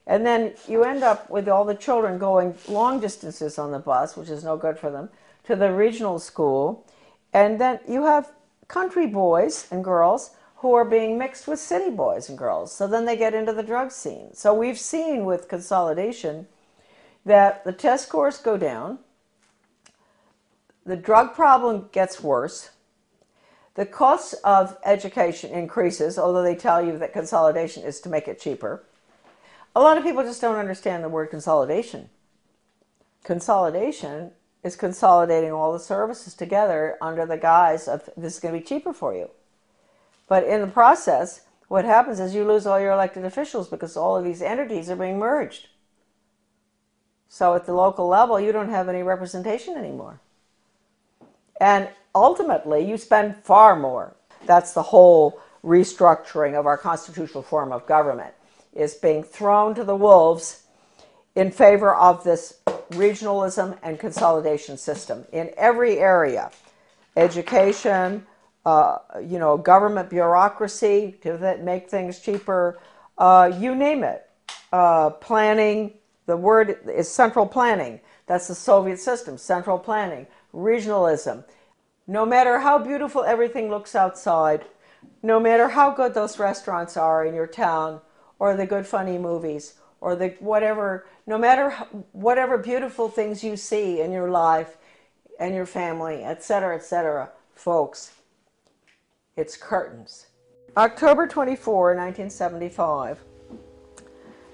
And then you end up with all the children going long distances on the bus, which is no good for them, to the regional school. And then you have country boys and girls who are being mixed with city boys and girls. So then they get into the drug scene. So we've seen with consolidation that the test scores go down, the drug problem gets worse, the cost of education increases, although they tell you that consolidation is to make it cheaper. A lot of people just don't understand the word consolidation. Consolidation is consolidating all the services together under the guise of this is going to be cheaper for you. But in the process, what happens is you lose all your elected officials because all of these entities are being merged. So at the local level, you don't have any representation anymore. And ultimately, you spend far more. That's the whole restructuring of our constitutional form of government, is being thrown to the wolves in favor of this regionalism and consolidation system in every area. Education, government bureaucracy to make things cheaper, you name it. Planning, the word is central planning. That's the Soviet system, central planning, regionalism. No matter how beautiful everything looks outside, no matter how good those restaurants are in your town, or the good funny movies, or the whatever, no matter whatever beautiful things you see in your life and your family, etc., folks, it's curtains. October 24, 1975,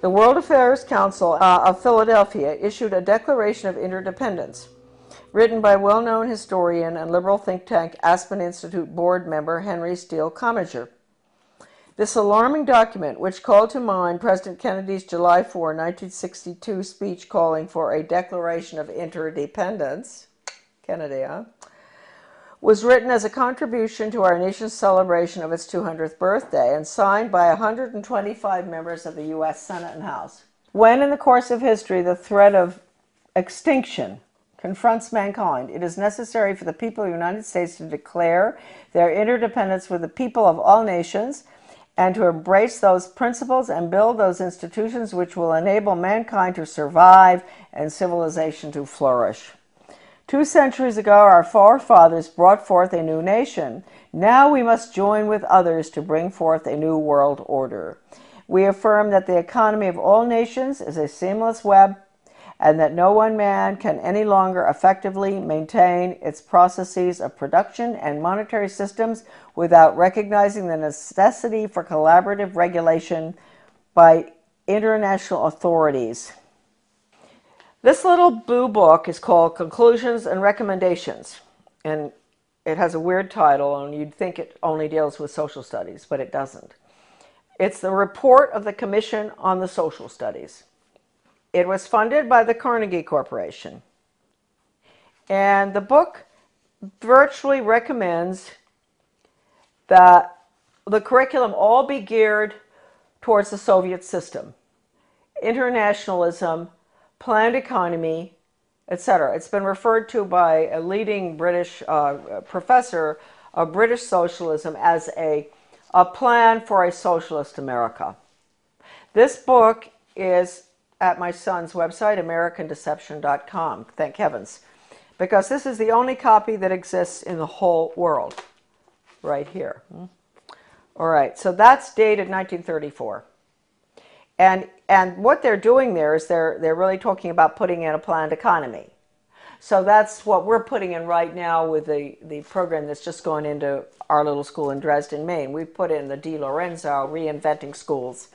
the World Affairs Council of Philadelphia issued a Declaration of Interdependence, written by well-known historian and liberal think tank Aspen Institute board member Henry Steele Commager. This alarming document, which called to mind President Kennedy's July 4, 1962 speech calling for a Declaration of Interdependence, Kennedy, was written as a contribution to our nation's celebration of its 200th birthday and signed by 125 members of the U.S. Senate and House. When in the course of history the threat of extinction confronts mankind, it is necessary for the people of the United States to declare their interdependence with the people of all nations and to embrace those principles and build those institutions which will enable mankind to survive and civilization to flourish. 2 centuries ago, our forefathers brought forth a new nation. Now we must join with others to bring forth a new world order. We affirm that the economy of all nations is a seamless web, and that no one man can any longer effectively maintain its processes of production and monetary systems without recognizing the necessity for collaborative regulation by international authorities. This little blue book is called Conclusions and Recommendations, and it has a weird title, and you'd think it only deals with social studies, but it doesn't. It's the report of the Commission on the Social Studies. It was funded by the Carnegie Corporation. And the book virtually recommends that the curriculum all be geared towards the Soviet system. Internationalism, planned economy, etc. It's been referred to by a leading British professor of British socialism as a plan for a socialist America. This book is at my son's website, AmericanDeception.com, thank heavens, because this is the only copy that exists in the whole world, right here. All right, so that's dated 1934. And what they're doing there is they're really talking about putting in a planned economy. So that's what we're putting in right now with the program that's just going into our little school in Dresden, Maine. We've put in the Di Lorenzo Reinventing Schools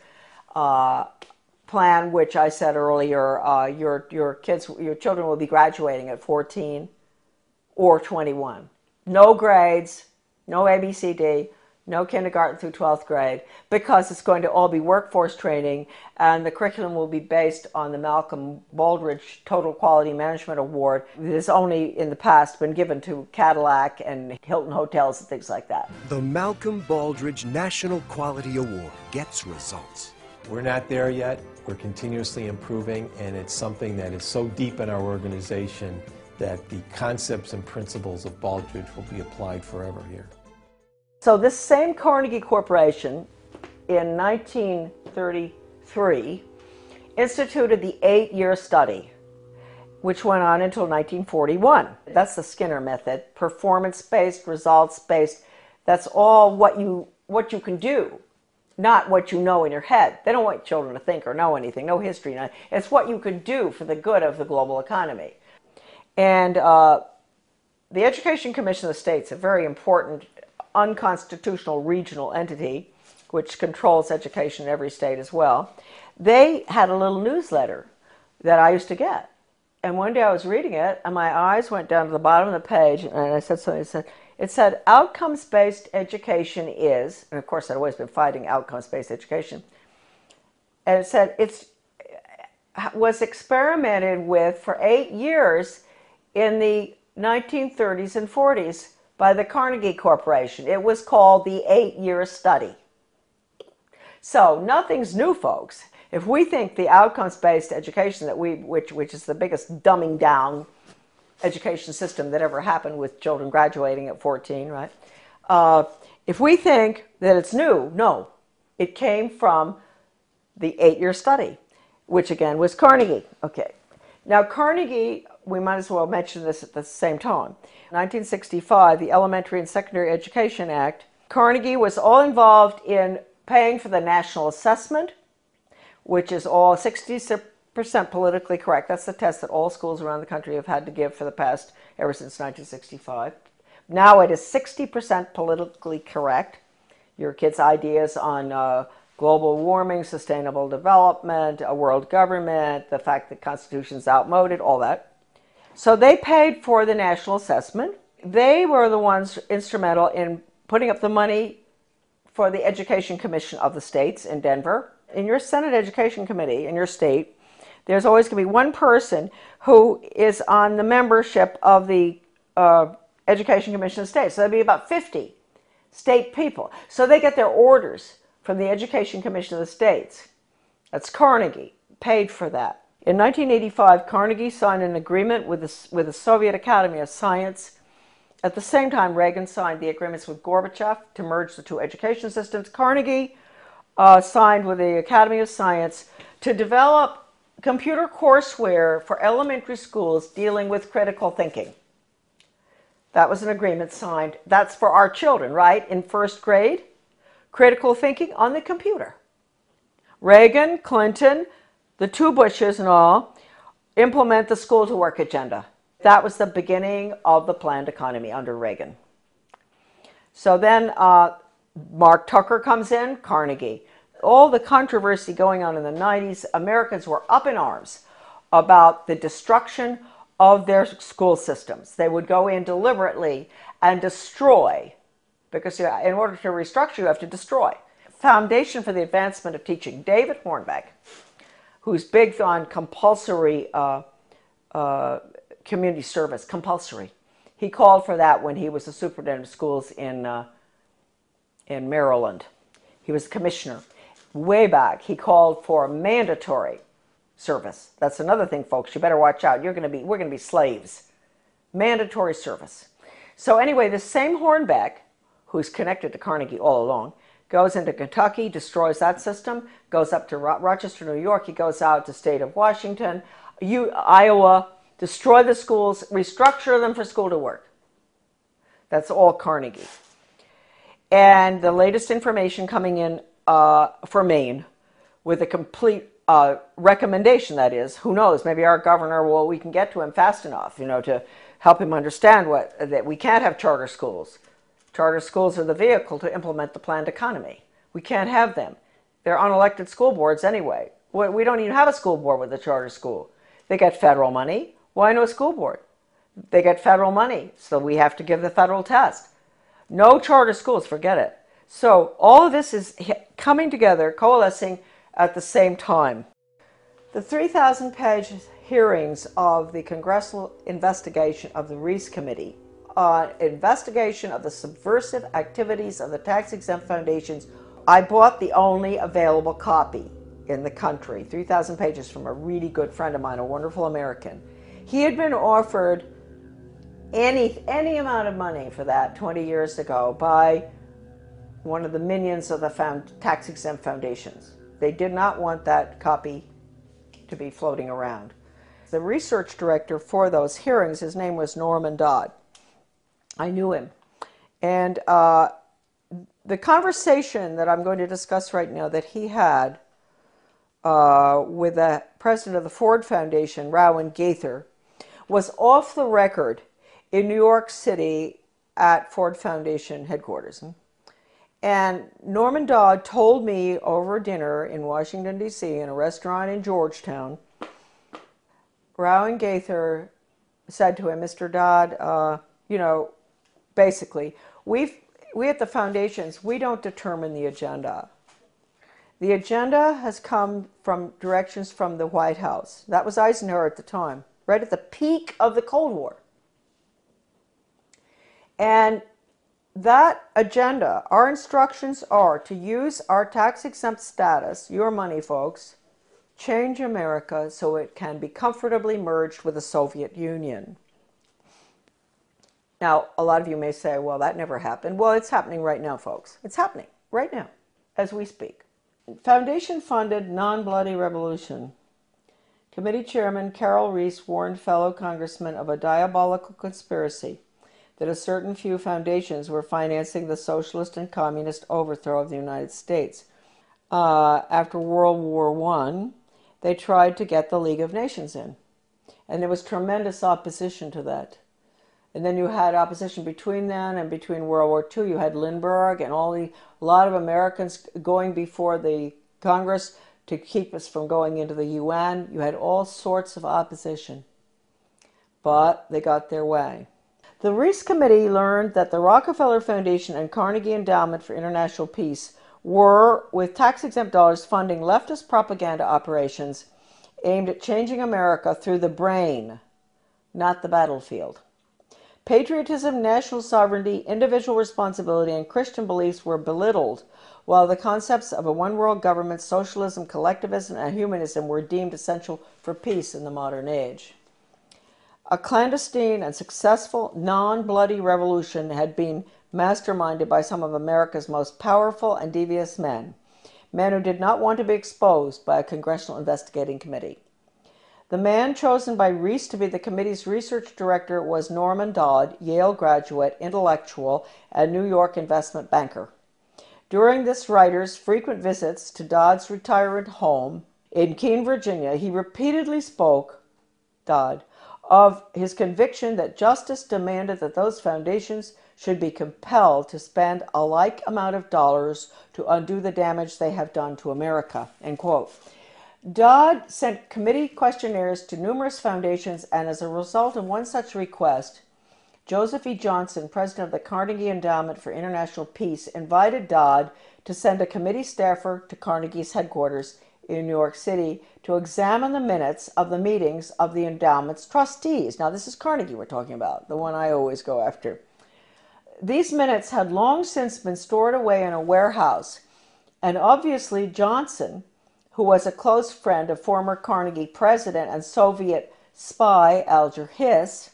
plan, which I said earlier, your children will be graduating at 14 or 21. No grades, no ABCD, No kindergarten through 12th grade, because it's going to all be workforce training, and the curriculum will be based on the Malcolm Baldrige Total Quality Management Award that has only in the past been given to Cadillac and Hilton Hotels and things like that. The Malcolm Baldrige National Quality Award gets results. We're not there yet. We're continuously improving, and it's something that is so deep in our organization that the concepts and principles of Baldrige will be applied forever here. So this same Carnegie Corporation in 1933 instituted the 8-year study, which went on until 1941. That's the Skinner method, performance-based, results-based. That's all what you can do, not what you know in your head. They don't want children to think or know anything, no history. It's what you can do for the good of the global economy. And the Education Commission of the States, a very important unconstitutional regional entity which controls education in every state as well, they had a little newsletter that I used to get. And one day I was reading it and my eyes went down to the bottom of the page and I said something. It said outcomes-based education is, and of course I'd always been fighting outcomes-based education, and it said it was experimented with for 8 years in the 1930s and 40s by the Carnegie Corporation. It was called the 8-year study. So nothing's new, folks. If we think the outcomes-based education that which is the biggest dumbing down education system that ever happened with children graduating at 14, right? If we think that it's new, no. It came from the 8-year study, which again was Carnegie. Okay. Now Carnegie, we might as well mention this at the same time. 1965, the Elementary and Secondary Education Act, Carnegie was all involved in paying for the national assessment, which is all 60% politically correct. That's the test that all schools around the country have had to give for the past, ever since 1965. Now it is 60% politically correct. Your kids' ideas on global warming, sustainable development, a world government, the fact that the Constitution's outmoded, all that. So they paid for the national assessment. They were the ones instrumental in putting up the money for the Education Commission of the states in Denver. In your Senate Education Committee in your state, there's always going to be one person who is on the membership of the Education Commission of the states. So there'll be about 50 state people. So they get their orders from the Education Commission of the states. That's Carnegie, paid for that. In 1985, Carnegie signed an agreement with the Soviet Academy of Science. At the same time, Reagan signed the agreements with Gorbachev to merge the two education systems. Carnegie signed with the Academy of Science to develop computer courseware for elementary schools dealing with critical thinking. That was an agreement signed. That's for our children, right? In first grade, critical thinking on the computer. Reagan, Clinton, the two Bushes and all, implement the school to work agenda. That was the beginning of the planned economy under Reagan. So then Mark Tucker comes in, Carnegie. All the controversy going on in the 90s, Americans were up in arms about the destruction of their school systems. They would go in deliberately and destroy, because in order to restructure, you have to destroy. Foundation for the Advancement of Teaching, David Hornbeck, who's big on compulsory community service, compulsory. He called for that when he was the superintendent of schools in Maryland. He was the commissioner. Way back, he called for mandatory service. That's another thing, folks. You better watch out. We're going to be slaves. Mandatory service. So anyway, this same Hornbeck, who's connected to Carnegie all along, goes into Kentucky, destroys that system, goes up to Rochester, New York. He goes out to state of Washington, Iowa, destroy the schools, restructure them for school to work. That's all Carnegie. And the latest information coming in for Maine with a complete recommendation, that is, who knows, maybe our governor, well, we can get to him fast enough, to help him understand that we can't have charter schools. Charter schools are the vehicle to implement the planned economy. We can't have them. They're unelected school boards anyway. We don't even have a school board with a charter school. They get federal money. Why no school board? They get federal money, so we have to give the federal test. No charter schools, forget it. So all of this is coming together, coalescing at the same time. The 3,000-page hearings of the congressional investigation of the Reese Committee on investigation of the subversive activities of the tax-exempt foundations. I bought the only available copy in the country, 3,000 pages, from a really good friend of mine, a wonderful American. He had been offered any amount of money for that 20 years ago by one of the minions of the tax-exempt foundations. They did not want that copy to be floating around. The research director for those hearings, his name was Norman Dodd. I knew him. And the conversation that I'm going to discuss right now that he had with the president of the Ford Foundation, Rowan Gaither, was off the record in New York City at Ford Foundation headquarters. And Norman Dodd told me over dinner in Washington, D.C., in a restaurant in Georgetown, Rowan Gaither said to him, Mr. Dodd, you know, basically, we at the foundations, we don't determine the agenda. The agenda has come from directions from the White House. That was Eisenhower at the time, right at the peak of the Cold War. And that agenda, our instructions are to use our tax-exempt status, your money, folks, change America so it can be comfortably merged with the Soviet Union. Now, a lot of you may say, well, that never happened. Well, it's happening right now, folks. It's happening right now, as we speak. Foundation-funded non-bloody revolution. Committee Chairman Carol Reese warned fellow congressmen of a diabolical conspiracy that a certain few foundations were financing the socialist and communist overthrow of the United States. After World War I, they tried to get the League of Nations in. And there was tremendous opposition to that. And then you had opposition between then and between World War II. You had Lindbergh and a lot of Americans going before the Congress to keep us from going into the UN. You had all sorts of opposition. But they got their way. The Reese Committee learned that the Rockefeller Foundation and Carnegie Endowment for International Peace were, with tax-exempt dollars, funding leftist propaganda operations aimed at changing America through the brain, not the battlefield. Patriotism, national sovereignty, individual responsibility, and Christian beliefs were belittled, while the concepts of a one-world government, socialism, collectivism, and humanism were deemed essential for peace in the modern age. A clandestine and successful non-bloody revolution had been masterminded by some of America's most powerful and devious men who did not want to be exposed by a congressional investigating committee. The man chosen by Reese to be the committee's research director was Norman Dodd, Yale graduate, intellectual, and New York investment banker. During this writer's frequent visits to Dodd's retirement home in Keene, Virginia, he repeatedly spoke, Dodd, of his conviction that justice demanded that those foundations should be compelled to spend a like amount of dollars to undo the damage they have done to America, end quote. Dodd sent committee questionnaires to numerous foundations, and as a result of one such request, Joseph E. Johnson, president of the Carnegie Endowment for International Peace, invited Dodd to send a committee staffer to Carnegie's headquarters in New York City to examine the minutes of the meetings of the endowment's trustees. Now, this is Carnegie we're talking about, the one I always go after. These minutes had long since been stored away in a warehouse, and obviously Johnson, who was a close friend of former Carnegie president and Soviet spy Alger Hiss,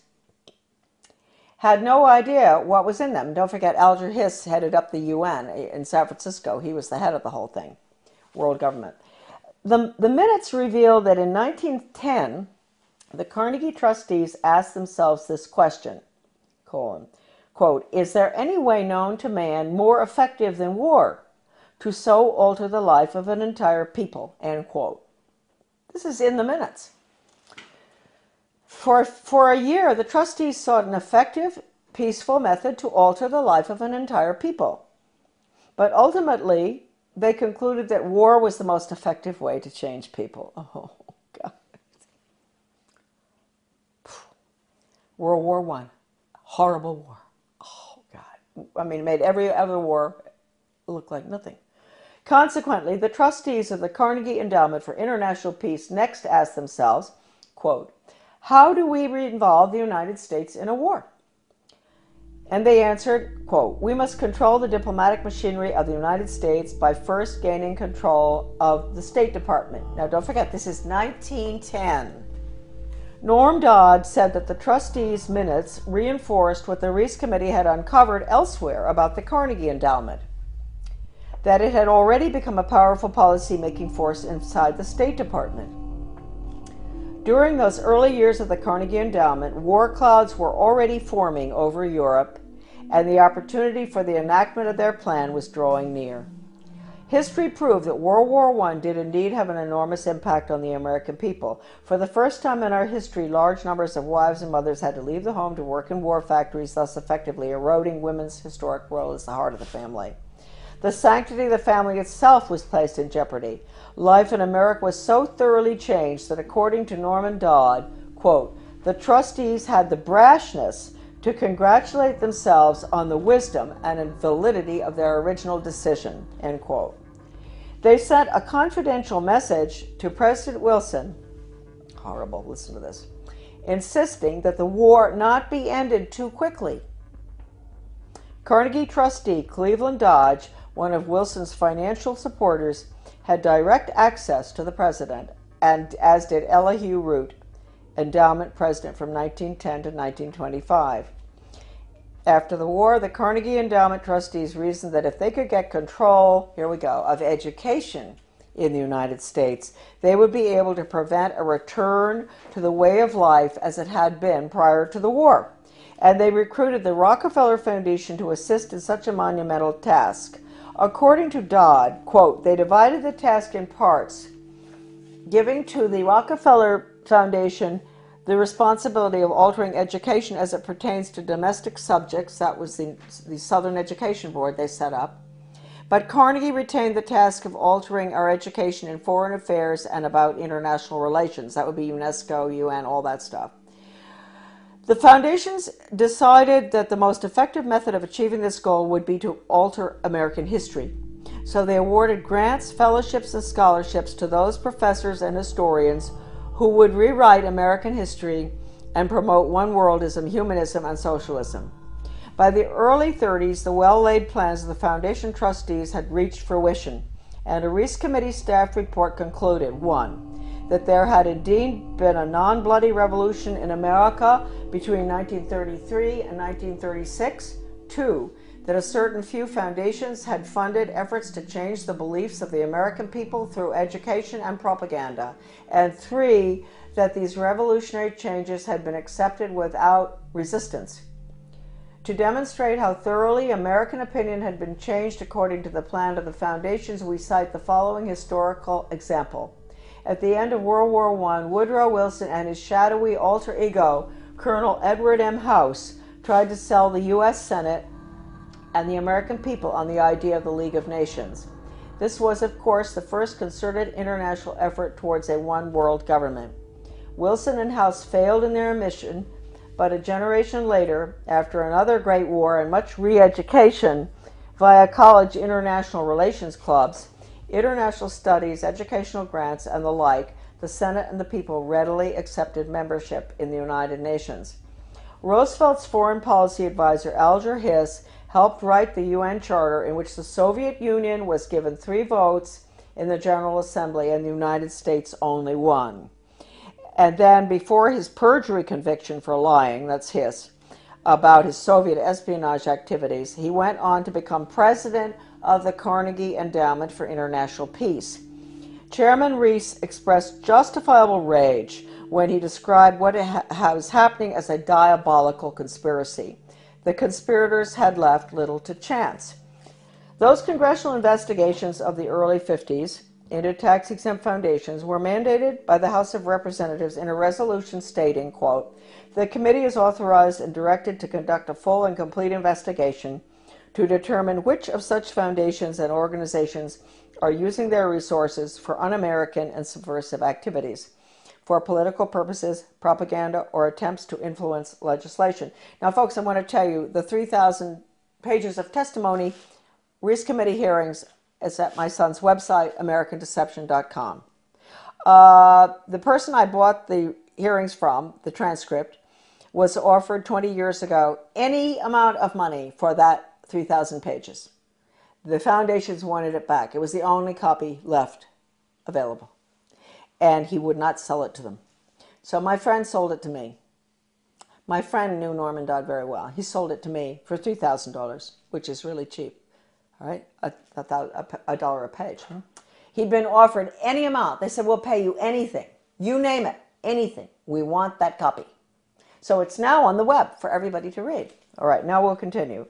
had no idea what was in them. Don't forget, Alger Hiss headed up the UN in San Francisco. He was the head of the whole thing, world government. The minutes reveal that in 1910, the Carnegie trustees asked themselves this question, quote, is there any way known to man more effective than war to so alter the life of an entire people, end quote. This is in the minutes. For a year, the trustees sought an effective, peaceful method to alter the life of an entire people. But ultimately, they concluded that war was the most effective way to change people. Oh, God. World War I. Horrible war. Oh, God. I mean, it made every other war look like nothing. Consequently, the trustees of the Carnegie Endowment for International Peace next asked themselves, quote, how do we involve the United States in a war? And they answered, quote, we must control the diplomatic machinery of the United States by first gaining control of the State Department. Now, don't forget, this is 1910. Norm Dodd said that the trustees' minutes reinforced what the Reese Committee had uncovered elsewhere about the Carnegie Endowment, that it had already become a powerful policy-making force inside the State Department. During those early years of the Carnegie Endowment, war clouds were already forming over Europe, and the opportunity for the enactment of their plan was drawing near. History proved that World War I did indeed have an enormous impact on the American people. For the first time in our history, large numbers of wives and mothers had to leave the home to work in war factories, thus effectively eroding women's historic role as the heart of the family. The sanctity of the family itself was placed in jeopardy. Life in America was so thoroughly changed that, according to Norman Dodd, quote, the trustees had the brashness to congratulate themselves on the wisdom and validity of their original decision, end quote. They sent a confidential message to President Wilson, horrible, listen to this, insisting that the war not be ended too quickly. Carnegie trustee Cleveland Dodge, one of Wilson's financial supporters, had direct access to the president, and as did Elihu Root, endowment president from 1910 to 1925. After the war, the Carnegie Endowment trustees reasoned that if they could get control, here we go, of education in the United States, they would be able to prevent a return to the way of life as it had been prior to the war. And they recruited the Rockefeller Foundation to assist in such a monumental task. According to Dodd, quote, they divided the task in parts, giving to the Rockefeller Foundation the responsibility of altering education as it pertains to domestic subjects. That was the Southern Education Board they set up. But Carnegie retained the task of altering our education in foreign affairs and about international relations. That would be UNESCO, UN, all that stuff. The foundations decided that the most effective method of achieving this goal would be to alter American history. So they awarded grants, fellowships, and scholarships to those professors and historians who would rewrite American history and promote one worldism, humanism, and socialism. By the early 30s, the well-laid plans of the foundation trustees had reached fruition, and a Reese Committee staff report concluded, 1, that there had indeed been a non-bloody revolution in America between 1933 and 1936, 2, that a certain few foundations had funded efforts to change the beliefs of the American people through education and propaganda, and 3, that these revolutionary changes had been accepted without resistance. To demonstrate how thoroughly American opinion had been changed according to the plan of the foundations, we cite the following historical example. At the end of World War I, Woodrow Wilson and his shadowy alter ego, Colonel Edward M. House, tried to sell the U.S. Senate and the American people on the idea of the League of Nations. This was, of course, the first concerted international effort towards a one-world government. Wilson and House failed in their mission, but a generation later, after another great war and much re-education via college international relations clubs, international studies, educational grants, and the like, the Senate and the people readily accepted membership in the United Nations. Roosevelt's foreign policy advisor, Alger Hiss, helped write the UN Charter, in which the Soviet Union was given 3 votes in the General Assembly and the United States only 1. And then, before his perjury conviction for lying, that's Hiss, about his Soviet espionage activities, he went on to become president of the Carnegie Endowment for International Peace. Chairman Reese expressed justifiable rage when he described what was happening as a diabolical conspiracy. The conspirators had left little to chance. Those congressional investigations of the early 50s into tax-exempt foundations were mandated by the House of Representatives in a resolution stating, quote, the committee is authorized and directed to conduct a full and complete investigation to determine which of such foundations and organizations are using their resources for un-American and subversive activities, for political purposes, propaganda, or attempts to influence legislation. Now, folks, I want to tell you, the 3,000 pages of testimony Reese Committee hearings is at my son's website, americandeception.com. The person I bought the hearings from, the transcript, was offered 20 years ago any amount of money for that 3,000 pages. The foundations wanted it back. It was the only copy left available. And he would not sell it to them. So my friend sold it to me. My friend knew Norman Dodd very well. He sold it to me for $3,000, which is really cheap. All right, a dollar a page. He'd been offered any amount. They said, we'll pay you anything. You name it, anything. We want that copy. So it's now on the web for everybody to read. All right, now we'll continue.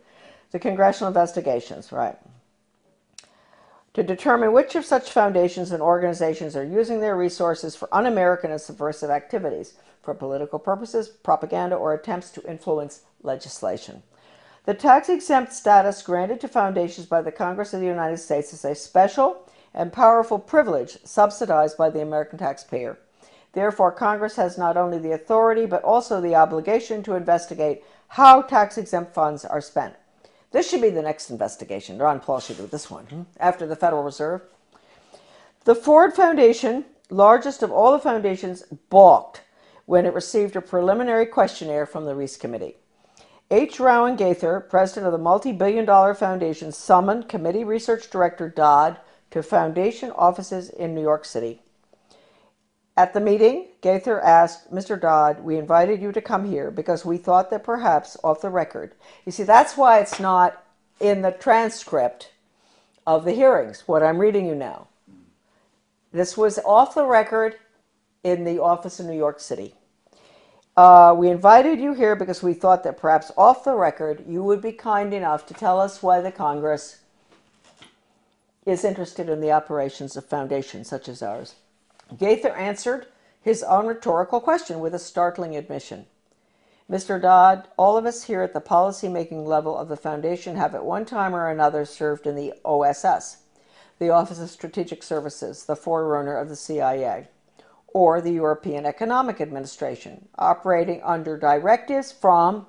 The congressional investigations, right. To determine which of such foundations and organizations are using their resources for un-American and subversive activities, for political purposes, propaganda, or attempts to influence legislation. The tax-exempt status granted to foundations by the Congress of the United States is a special and powerful privilege subsidized by the American taxpayer. Therefore, Congress has not only the authority but also the obligation to investigate how tax-exempt funds are spent. This should be the next investigation. Ron Paul should do this one, after the Federal Reserve. The Ford Foundation, largest of all the foundations, balked when it received a preliminary questionnaire from the Reese Committee. H. Rowan Gaither, president of the multi-billion-dollar foundation, summoned committee research director Dodd to foundation offices in New York City. At the meeting, Gaither asked, Mr. Dodd, we invited you to come here because we thought that perhaps off the record. You see, that's why it's not in the transcript of the hearings, what I'm reading you now. This was off the record in the office in New York City. We invited you here because we thought that perhaps off the record you would be kind enough to tell us why the Congress is interested in the operations of foundations such as ours. Gaither answered his own rhetorical question with a startling admission. Mr. Dodd, all of us here at the policy-making level of the foundation have at one time or another served in the OSS, the Office of Strategic Services, the forerunner of the CIA, or the European Economic Administration, operating under directives from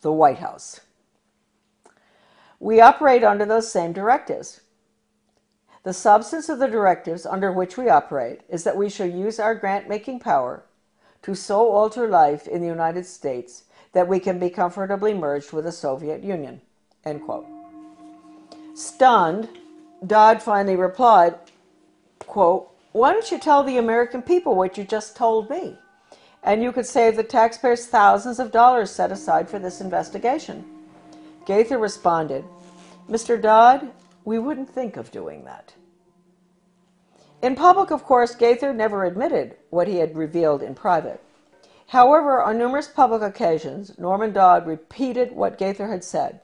the White House. We operate under those same directives. The substance of the directives under which we operate is that we shall use our grant-making power to so alter life in the United States that we can be comfortably merged with the Soviet Union, end quote. Stunned, Dodd finally replied, quote, why don't you tell the American people what you just told me? And you could save the taxpayers thousands of dollars set aside for this investigation. Gaither responded, Mr. Dodd, we wouldn't think of doing that. In public, of course, Gaither never admitted what he had revealed in private. However, on numerous public occasions, Norman Dodd repeated what Gaither had said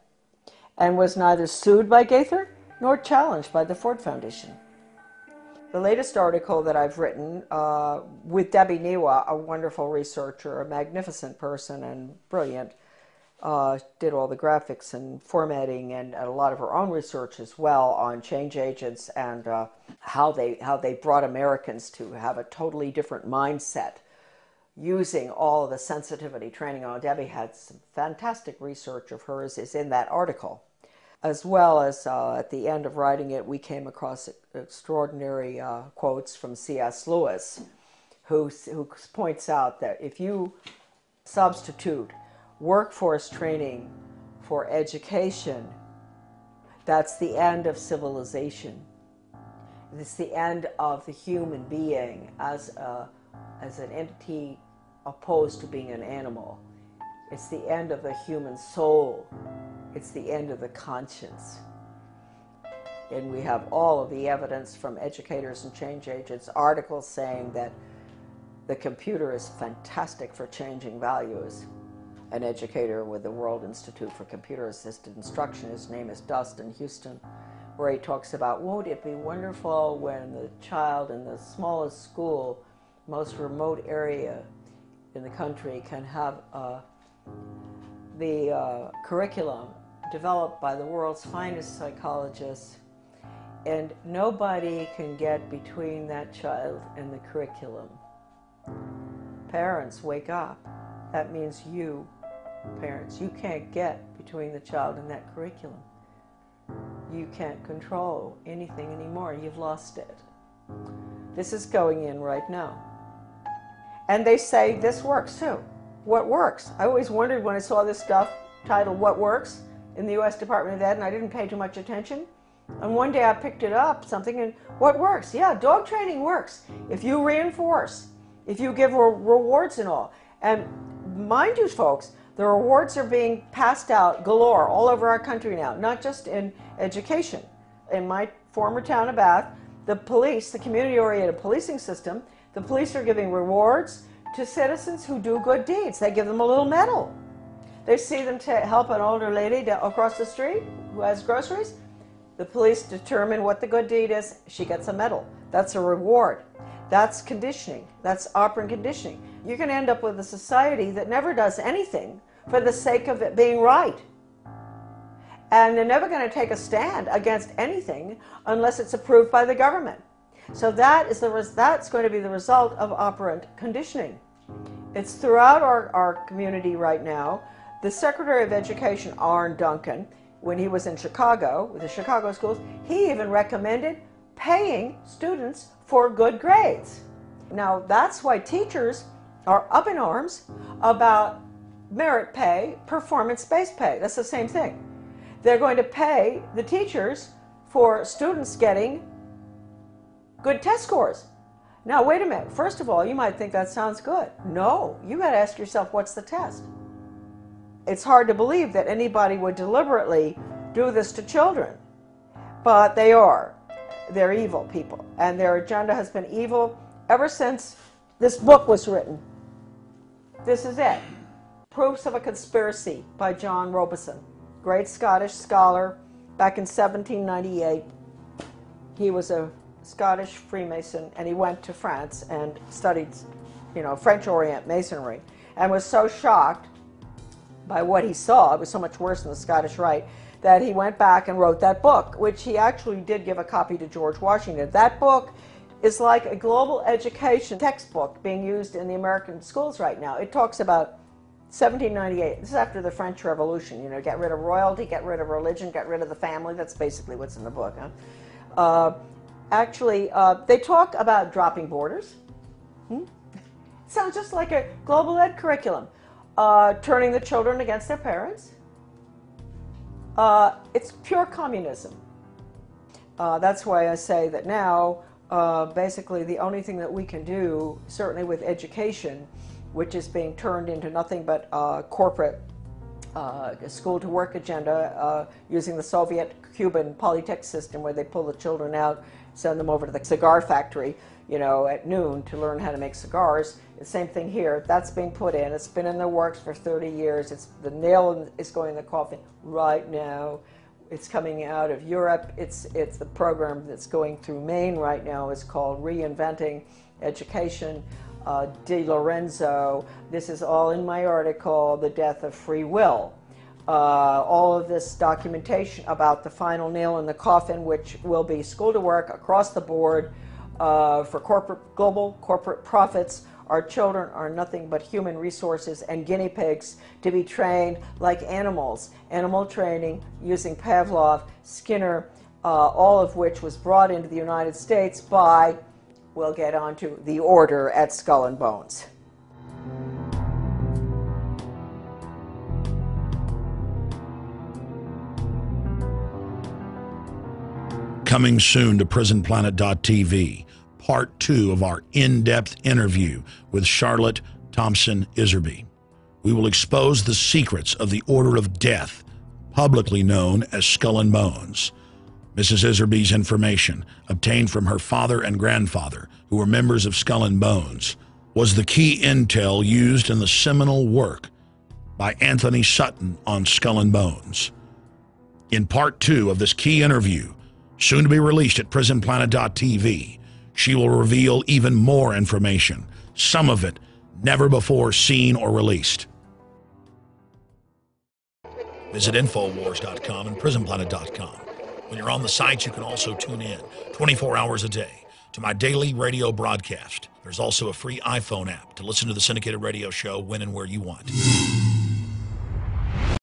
and was neither sued by Gaither nor challenged by the Ford Foundation. The latest article that I've written with Debbie Niwa, a wonderful researcher, a magnificent person and brilliant, did all the graphics and formatting and a lot of her own research as well on change agents and how they brought Americans to have a totally different mindset using all of the sensitivity training. Debbie had some fantastic research of hers is in that article. As well as at the end of writing it, we came across extraordinary quotes from C.S. Lewis, who points out that if you substitute workforce training for education, that's the end of civilization. It's the end of the human being as an entity opposed to being an animal. It's the end of the human soul. It's the end of the conscience. And we have all of the evidence from educators and change agents, articles saying that the computer is fantastic for changing values. An educator with the World Institute for Computer Assisted Instruction, his name is Dustin Houston, where he talks about, won't it be wonderful when the child in the smallest school, most remote area in the country can have the curriculum developed by the world's finest psychologists, and nobody can get between that child and the curriculum. Parents, wake up. That means you, parents, you can't get between the child and that curriculum. You can't control anything anymore. You've lost it. This is going in right now. And they say this works too. What works? I always wondered when I saw this stuff titled What Works in the U.S. Department of Ed, and I didn't pay too much attention. And one day I picked it up, something, and what works? Yeah, dog training works. If you reinforce, if you give rewards and all. And mind you, folks, the rewards are being passed out galore all over our country now, not just in education. In my former town of Bath, the police, the community-oriented policing system, the police are giving rewards to citizens who do good deeds. They give them a little medal. They see them to help an older lady across the street who has groceries. The police determine what the good deed is. She gets a medal. That's a reward. That's conditioning. That's operant conditioning. You're going to end up with a society that never does anything for the sake of it being right. And they're never going to take a stand against anything unless it's approved by the government. So that's going to be the result of operant conditioning. It's throughout our community right now. The Secretary of Education, Arne Duncan, when he was in Chicago, with the Chicago schools, he even recommended paying students for good grades. Now, that's why teachers are up in arms about merit pay, performance-based pay. That's the same thing. They're going to pay the teachers for students getting good test scores. Now, wait a minute. First of all, you might think that sounds good. No, you got to ask yourself, what's the test? It's hard to believe that anybody would deliberately do this to children, but they are. They're evil people, and their agenda has been evil ever since this book was written. This is it. Proofs of a Conspiracy by John Robison, great Scottish scholar back in 1798. He was a Scottish Freemason, and he went to France and studied, French Orient Masonry, and was so shocked by what he saw, it was so much worse than the Scottish Rite, that he went back and wrote that book, which he actually did give a copy to George Washington. That book is like a global education textbook being used in the American schools right now. It talks about 1798. This is after the French Revolution. Get rid of royalty, get rid of religion, get rid of the family. That's basically what's in the book. They talk about dropping borders. Sounds just like a global ed curriculum. Turning the children against their parents. It's pure communism. That's why I say that now, basically, the only thing that we can do, certainly with education, which is being turned into nothing but corporate school-to-work agenda, using the Soviet-Cuban Polytech system, where they pull the children out, send them over to the cigar factory, at noon to learn how to make cigars. The same thing here. That's being put in. It's been in the works for 30 years. The nail is going in the coffin right now. It's coming out of Europe. It's the program that's going through Maine right now. It's called Reinventing Education. De Lorenzo. This is all in my article, The Death of Free Will. All of this documentation about the final nail in the coffin, which will be school to work across the board for global corporate profits. Our children are nothing but human resources and guinea pigs to be trained like animals. Animal training using Pavlov, Skinner, all of which was brought into the United States by, we'll get onto, the order at Skull and Bones. Coming soon to prisonplanet.tv, part 2 of our in-depth interview with Charlotte Thompson Iserbyt. We will expose the secrets of the Order of Death, publicly known as Skull and Bones. Mrs. Iserbyt's information, obtained from her father and grandfather, who were members of Skull and Bones, was the key intel used in the seminal work by Anthony Sutton on Skull and Bones. In part 2 of this key interview, soon to be released at prisonplanet.tv, she will reveal even more information, some of it never before seen or released. Visit Infowars.com and prisonplanet.com. When you're on the sites, you can also tune in 24 hours a day to my daily radio broadcast. There's also a free iPhone app to listen to the syndicated radio show when and where you want.